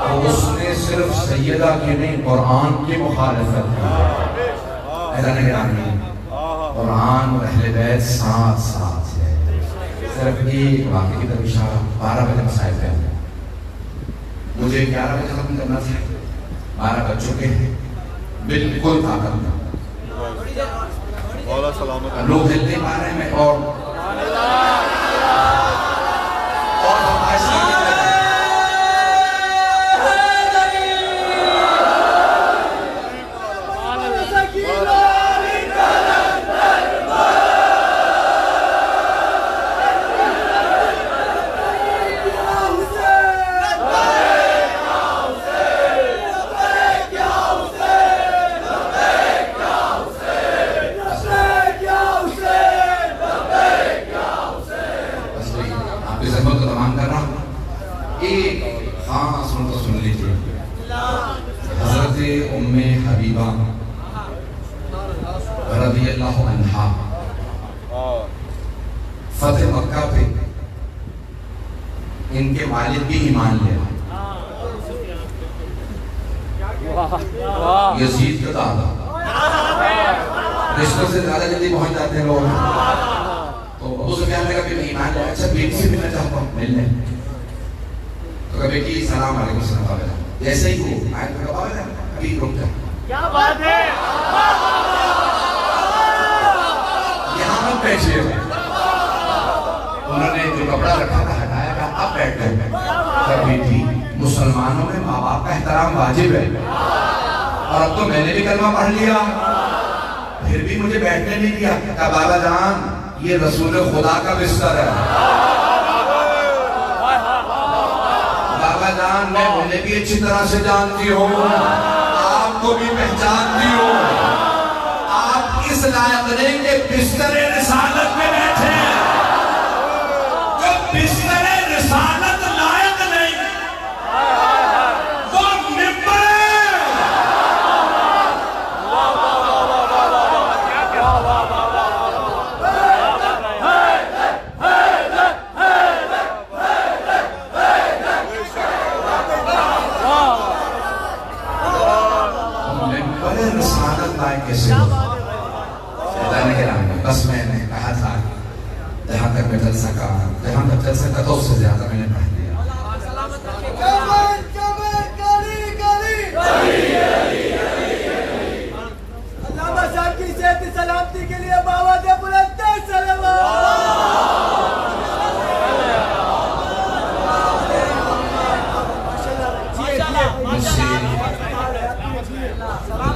تو اس نے صرف سیدہ کی نہیں قرآن کی مخالفت کی. ایسا نہیں آنی قرآن اور اہل بیت ساتھ ساتھ ہے. صرف ایک واقعی کی طرف اشارہ. 12 بجے مسائل ہے، مجھے 11 بجے ختم کرنا تھا، 12 بج چکے ہیں. بالکل طاقت نہ لوگ دل نہیں پا رہے ہیں. اور رضی اللہ عنہ فتح مکہ پہ ان کے والد بھی ایمان لے یزید کا دادا. رشتوں سے زیادہ جلدی پہنچ جاتے ہیں لوگ. تو ابو سفیان نے کہا کہ میں ایمان لے، اچھا بیٹی سے ملنا چاہتا ہوں، مل لیں. تو کہا بیٹی سلام علیکم السلام علیکم. جیسے ہی وہ آئے تو کہا بابا ابھی رک جا، کیا بات ہے، یہاں مت بیٹھیے. انہوں نے جو کپڑا رکھا کبھی تھی مسلمانوں میں ماں باپ کا احترام واجب ہے، اور اب تو میں نے بھی کلمہ پڑھ لیا، پھر بھی مجھے بیٹھنے نہیں دیا۔ کہا بابا جان یہ رسول خدا کا بستر ہے، بابا جان میں انہیں بھی اچھی طرح سے جانتی ہوں، آپ کو بھی پہچانتی ہوں، آپ اس لائق نہیں کہ بستر رسالت میں بیٹھے، جو بستر رسالت لائق نہیں وہ ممبر ہے۔ ممبر رسالت لائق کیسے ہو؟ شیطان کرام بس میں نے کہا تھا جہاں تک میں چل سکا تو اس سے زیادہ میں نے پڑھ لیا۔ علامہ صاحب کی صحت سلامتی کے لیے بابا دے بلند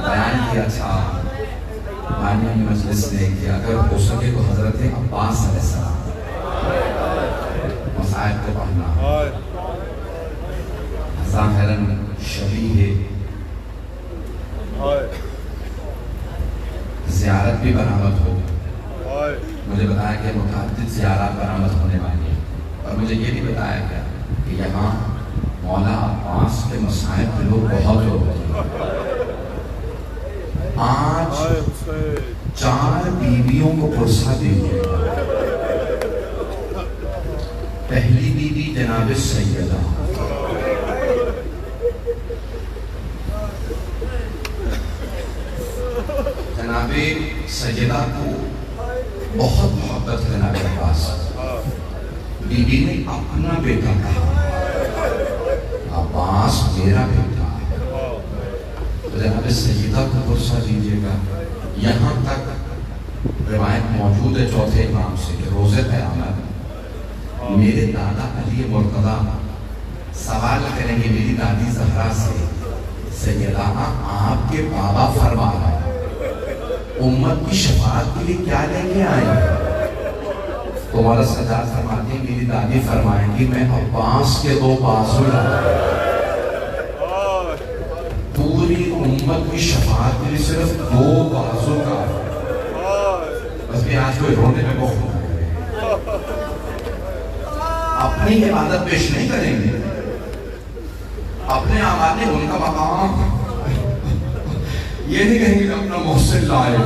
بیان کیا تھا معنی مجلس نے کہ اگر ہو سکے تو حضرت عباس علیہ السلام مصائب کو پڑھنا، ظاہراً شبیہ زیارت بھی برآمد ہو۔ مجھے بتایا کہ متعدد زیارات برآمد ہونے والی ہیں، اور مجھے یہ بھی بتایا گیا کہ یہاں مولا عباس کے مصائب کے لوگ بہت ہوتے ہیں۔ آج 4 بیویوں کو پرسہ دیجیے۔ پہلی بیوی جناب سیدہ جناب سیدہ کو بہت محبت ہے جناب عباس، بیوی نے اپنا بیٹا کہا عباس میرا بیٹا، جناب سیدہ کو پرسہ دیجیے گا۔ یہاں تک روایت موجود ہے چوتھے امام سے کہ روز قیامت میرے دادا علی مرتضیٰ سوال کریں گے میری دادی زہرا سے، سیدہ آپ کے بابا فرما رہا ہے امت کی شفاعت کے لیے کیا لے کے آئیں گے؟ تو مولا سجاد فرماتے ہیں میری دادی فرمائیں گی میں عباس کے 2 بازو لاؤں، پوری امت کی شفاعت کے لیے صرف 2 بازو کا، بس بھی آج کوئی رونے میں بہت اپنی عبادت پیش نہیں کریں گے، اپنے آباد میں ان کا مقام یہ نہیں کہیں گے کہ اپنا محسن لائے ہو،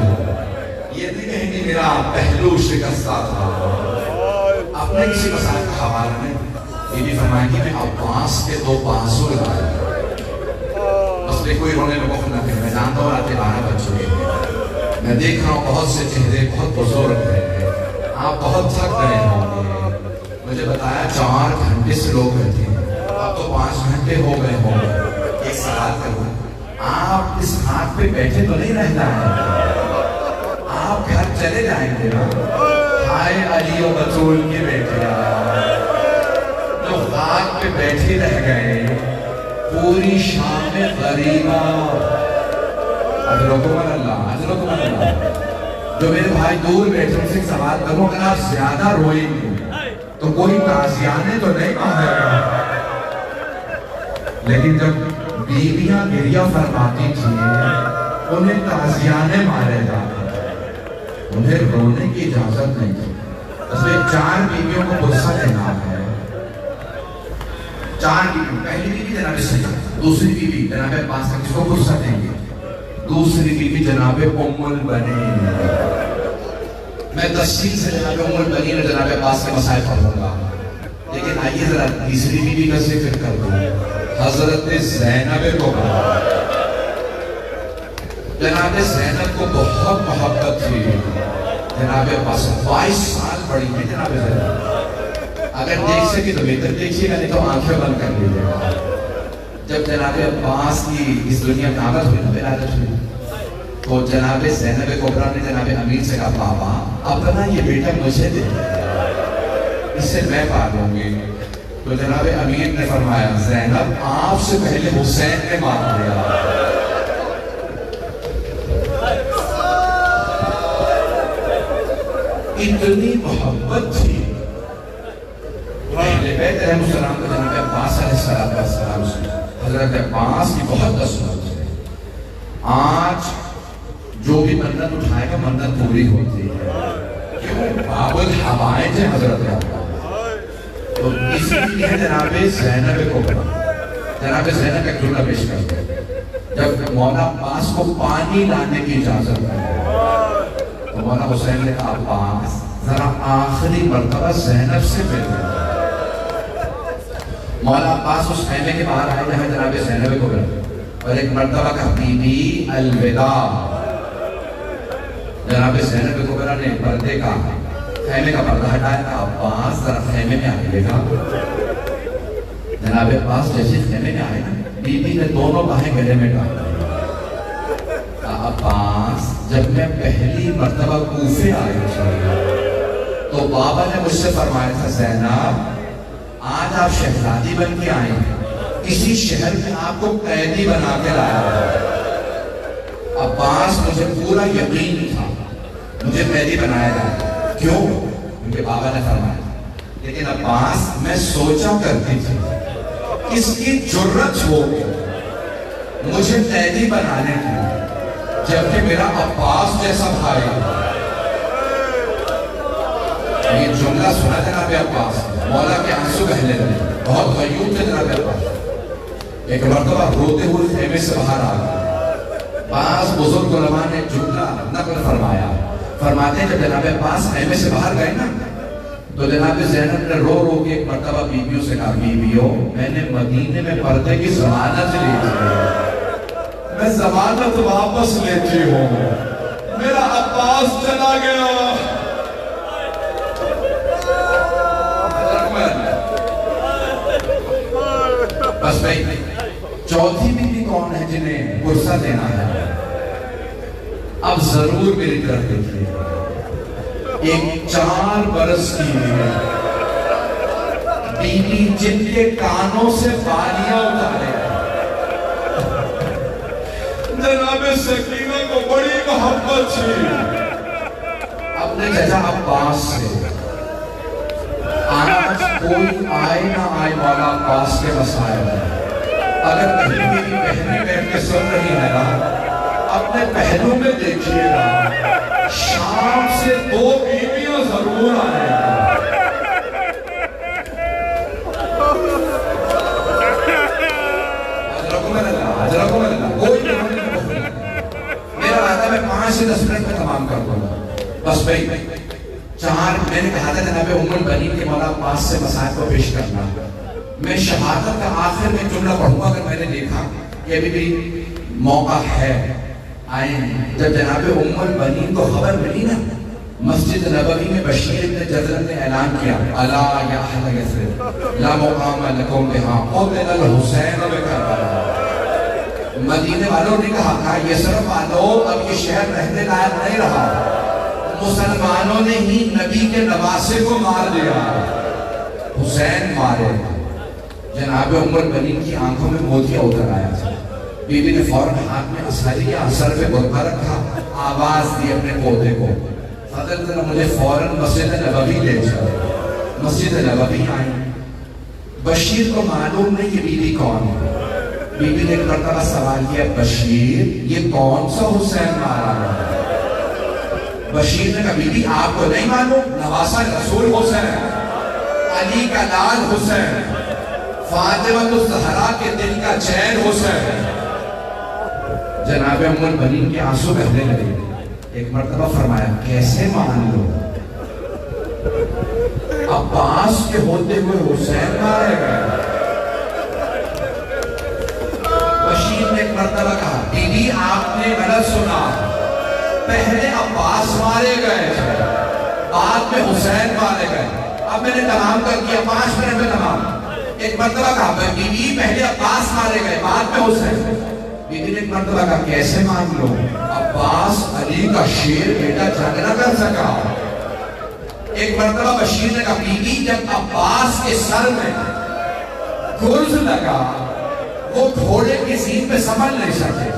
یہ نہیں کہیں گے میرا پہلو شکستہ تھا، اپنے کسی مسائل کا حوالہ نہیں، یہ بھی فرمائیں گی میں عباس کے 2 بازو لائے، بس بھی کوئی رونے میں بہت نہ کریں۔ میں جانتا ہوں رات 12 بج چکے ہیں، میں دیکھ رہا ہوں بہت سے چہرے بہت بزرگ ہیں، آپ بہت تھک گئے ہوں گے، مجھے بتایا 4 گھنٹے سے لوگ بیٹھے ہیں، اب تو 5 گھنٹے ہو گئے ہوں گے۔ ایک سوال کروں، آپ اس ہاتھ پہ بیٹھے تو نہیں رہنا ہے، آپ گھر چلے جائیں گے نا؟ ہائے علی و بطول کے بیٹے جو ہاتھ پہ بیٹھے رہ گئے پوری شام غریبہ، اجرکم اللہ، اجرکم اللہ۔ جو میرے بھائی دور بیٹھے ان سے سوال کروں اگر آپ زیادہ روئیں گے تو کوئی تعزیانے تو نہیں مانگے گا، لیکن جب بیویاں گریہ فرماتی تھیں انہیں تعزیانے مارے جاتے، انہیں رونے کی اجازت نہیں تھی۔ اس میں 4 بیویوں کو پرسہ دینا ہے، 4 بیویوں، پہلی بیوی جناب سیدہ، دوسری بیوی جناب عباس کس کو پرسہ دیں گے، دوسری بیوی جناب ام البنین۔ میں تفصیل سے جناب ام البنین اور جناب عباس کے مسائل پڑھوں گا، لیکن آئیے ذرا تیسری بیوی کا ذکر کر دوں، حضرت زینب کو۔ جناب زینب کو بہت محبت تھی جناب عباس، 22 سال بڑی ہے جناب زینب، اگر دیکھ سکے تو بہتر دیکھیے گا نہیں تو آنکھیں بند کر لیجیے گا۔ جب جناب عباس کی اس دنیا میں آمد ہوئی ولادت ہوئی تو جناب زینب کبریٰ نے جناب امیر سے کہا بابا اپنا یہ بیٹا مجھے دے، اس سے میں پالوں گی۔ تو جناب امیر نے فرمایا زینب آپ سے پہلے حسین نے مار دیا. اتنی محبت تھی اہل بیت علیہ السلام کو جناب عباس علیہ السلام سے. حضرت عباس کی بہت عظمت ہے. آج جو بھی منت اٹھائے گا منت پوری ہوتی ہے. کیوں؟ باب الحوائج ہے حضرت عباس. تو اس لیے جناب زینب کو جناب زینب کا جملہ پیش کرتے ہیں. جب مولا عباس کو پانی لانے کی اجازت ہے تو مولا حسین نے کہا عباس ذرا آخری مرتبہ زینب سے ملے. مولا عباس اس خیمے کے باہر آئے جہاں جناب زینب کو ملے اور ایک مرتبہ کہا بی بی الوداع. جناب زینب کو ملے نے پردے کا خیمے کا پردہ ہٹایا کہا عباس ذرا خیمے میں آئیے گا. جناب عباس جیسے خیمے میں آئے نا بی بی نے دونوں باہیں گلے میں ڈالی. عباس جب میں پہلی مرتبہ کوفے آئی تھی تو بابا نے مجھ سے فرمایا تھا زینب آج آپ شہزادی بن کے آئے ہیں, کسی شہر میں آپ کو قیدی بنا کے لایا ہے. عباس مجھے پورا یقین تھا مجھے قیدی بنایا جائے. کیوں؟ کیونکہ بابا نے فرمایا. لیکن عباس میں سوچا کرتی تھی کس کی جرت ہوگی مجھے قیدی بنانے کی جبکہ میرا عباس جیسا بھائی. یہ جملہ سنا جناب عباس, مولا کے آنسو بہنے لگے, بہت غیور تھے جناب عباس. ایک مرتبہ روتے ہوئے خیمے سے باہر آ گئے. بعض بزرگ علماء نے جملہ نقل فرمایا, فرماتے ہیں جب جناب عباس خیمے سے باہر گئے نا تو جناب زینب نے رو رو کے ایک مرتبہ بیویوں سے کہا بیویوں میں نے مدینے میں پردے کی ضمانت لی تھی, میں ضمانت واپس لیتی ہوں, میرا عباس چلا گیا. بس بھائی چوتھی بیوی کون ہے جنہیں غصہ دینا ہے؟ اب ضرور میری طرف دیکھیے. ایک 4 برس کی بیوی جن کے کانوں سے بالیاں اتارے. جناب سکینہ کو بڑی محبت تھی اپنے چچا عباس سے. آج کوئی آئے نہ آئے مولا عباس کے مسائل ہے. اگر کہیں میری بہنیں بیٹھ کے سن رہی ہے نا اپنے پہلو میں دیکھیے گا شام سے 2 بیویاں ضرور آئے گا. حضرکم اللہ کوئی نہیں. میرا وعدہ میں 5 سے 10 منٹ میں تمام کر دوں گا. بس بھائی 4 میں نے کہا تھا جناب ام البنین کے مولا عباس سے مسائل کو پیش کرنا. میں شہادت کا آخر میں جملہ پڑھوں گا. اگر میں نے دیکھا کہ ابھی بھی موقع ہے آئیں. جب جناب ام البنین کو خبر ملی نا مسجد نبوی میں بشیر ابن جذر نے اعلان کیا الا یا اہل یثرب لا مقام لکم بہا قتل الحسین بکربلا. مدینے والوں نے کہا یثرب والوں اب یہ شہر رہنے لائق نہیں رہا, مسلمانوں نے ہی نبی کے نواسے کو مار دیا, حسین مارے. جناب ام البنین کی آنکھوں میں موتیا اتر آیا تھا. بی بی نے فوراً ہاتھ میں اصحری اثر پہ برقع رکھا, آواز دی اپنے پودے کو فضل ذرا مجھے فوراً مسجد نبوی لے جا. مسجد نبوی آئی. بشیر کو معلوم نہیں کہ بی بی کون ہے. بی بی نے ایک مرتبہ سوال کیا بشیر یہ کون سا حسین مارا ہے؟ بشیر نے کہا بی بی آپ کو نہیں معلوم نواسہ رسول حسین, علی کا لال حسین, فاطمہ الزہرا کے دل کا چین حسین. جناب ام البنین کے آنسو بہنے لگے. ایک مرتبہ فرمایا کیسے مان لو عباس کے ہوتے ہوئے حسین مارے گئے. بشیر نے ایک مرتبہ کہا بی بی آپ نے غلط سنا, پہلے عباس مارے گئے بعد میں حسین مارے گئے. اب میں نے تمام کر دیا 5 منٹ میں تمام. ایک مرتبہ کہا بی بی پہلے عباس مارے گئے بعد میں حسین. بی بی نے ایک مرتبہ کہا کیسے مان لو عباس علی کا شیر بیٹا جنگ نہ کر سکا. ایک مرتبہ بشیر نے کہا بی بی جب عباس کے سر میں گرز لگا، وہ گھوڑے کی زین پہ سنبھل نہیں سکے۔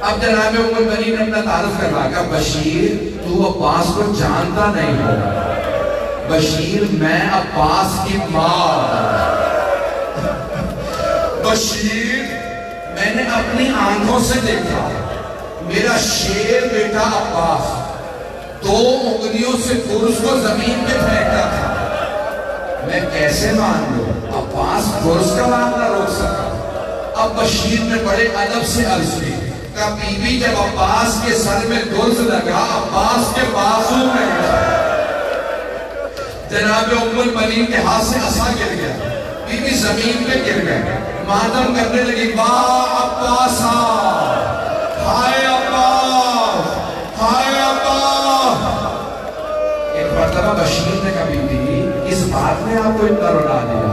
اب جناب ام المؤمنین نے اپنا تعارف کروا کہ بشیر تو عباس کو جانتا نہیں ہو، بشیر میں عباس کی ماں، بشیر میں نے اپنی آنکھوں سے دیکھا میرا شیر بیٹا عباس 2 انگلیوں سے گرز کو زمین پہ پھینکتا تھا، میں کیسے مان لوں؟ عباس گرز کا معاملہ روک سکا۔ اب بشیر نے بڑے ادب سے عرض کی کہ بی بی جب عباس کے سر میں گرز لگا عباس کے بازو میں جناب ام المؤمنین کے ہاتھ سے عصا گر گیا، بی بی زمین پہ گر گئے، ماتم کرنے لگی، واہ عباسا، ہائے عباس، ہائے عباس۔ ایک مرتبہ بشیر نے کہا بی بی اس بات نے آپ کو اتنا رلا دیا؟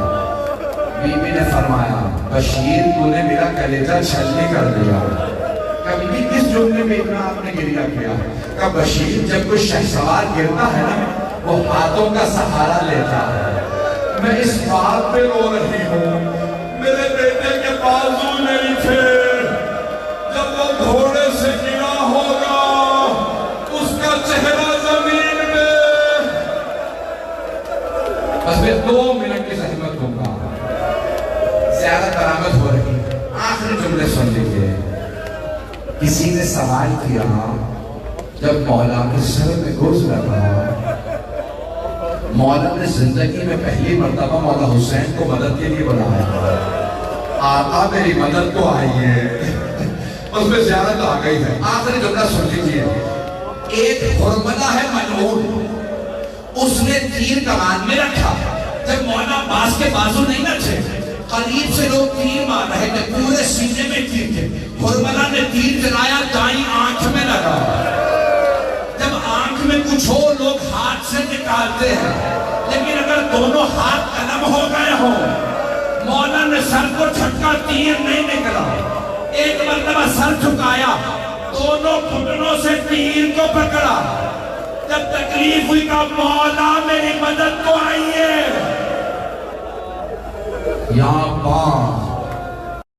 بی بی نے فرمایا بشیر تو نے میرا کلیجہ چھلنی کر دیا۔ کہا بی بی کس جملے میں اتنا آپ نے گریہ کیا؟ کہا بشیر جب کوئی شہسوار گرتا ہے نا وہ ہاتھوں کا سہارا لیتا ہے، میں اس بات پہ رو رہی ہوں میرے بیٹے کے بازو نہیں تھے، جب وہ گھوڑے سے گرا ہوگا اس کا چہرہ زمین میں۔ بس میں 2 منٹ کی زحمت دوں گا، زیادہ کرامت ہو رہی، آخری جملے سن لیجئے۔ کسی نے سوال کیا جب مولا کے سر میں گرز لگا، مولا نے زندگی میں پہلی مرتبہ مولا حسین کو مدد کے لیے بلایا، آقا میری مدد کو آئیے، اس میں زیادت آ گئی ہے۔ آخری جملہ سن لیجئے، ایک حرملہ ہے ملعون، اس نے تیر کمان میں رکھا، جب مولا عباس کے بازو نہیں نہ تھے قریب سے لوگ تیر مار رہے تھے، پورے سینے میں تیر تھے، حرملہ نے تیر چلایا دائیں آنکھ میں لگا، جب آنکھ میں کچھ ہو لوگ ہاتھ سے نکالتے ہیں، لیکن اگر دونوں ہاتھ قلم ہو گئے ہوں مولا نے سر کو جھٹکا تیر نہیں نکلا، ایک مرتبہ سر جھکایا دونوں گھٹنوں سے تیر کو پکڑا، جب تکلیف ہوئی کہ مولا میری مدد کو آئیے، یا عباس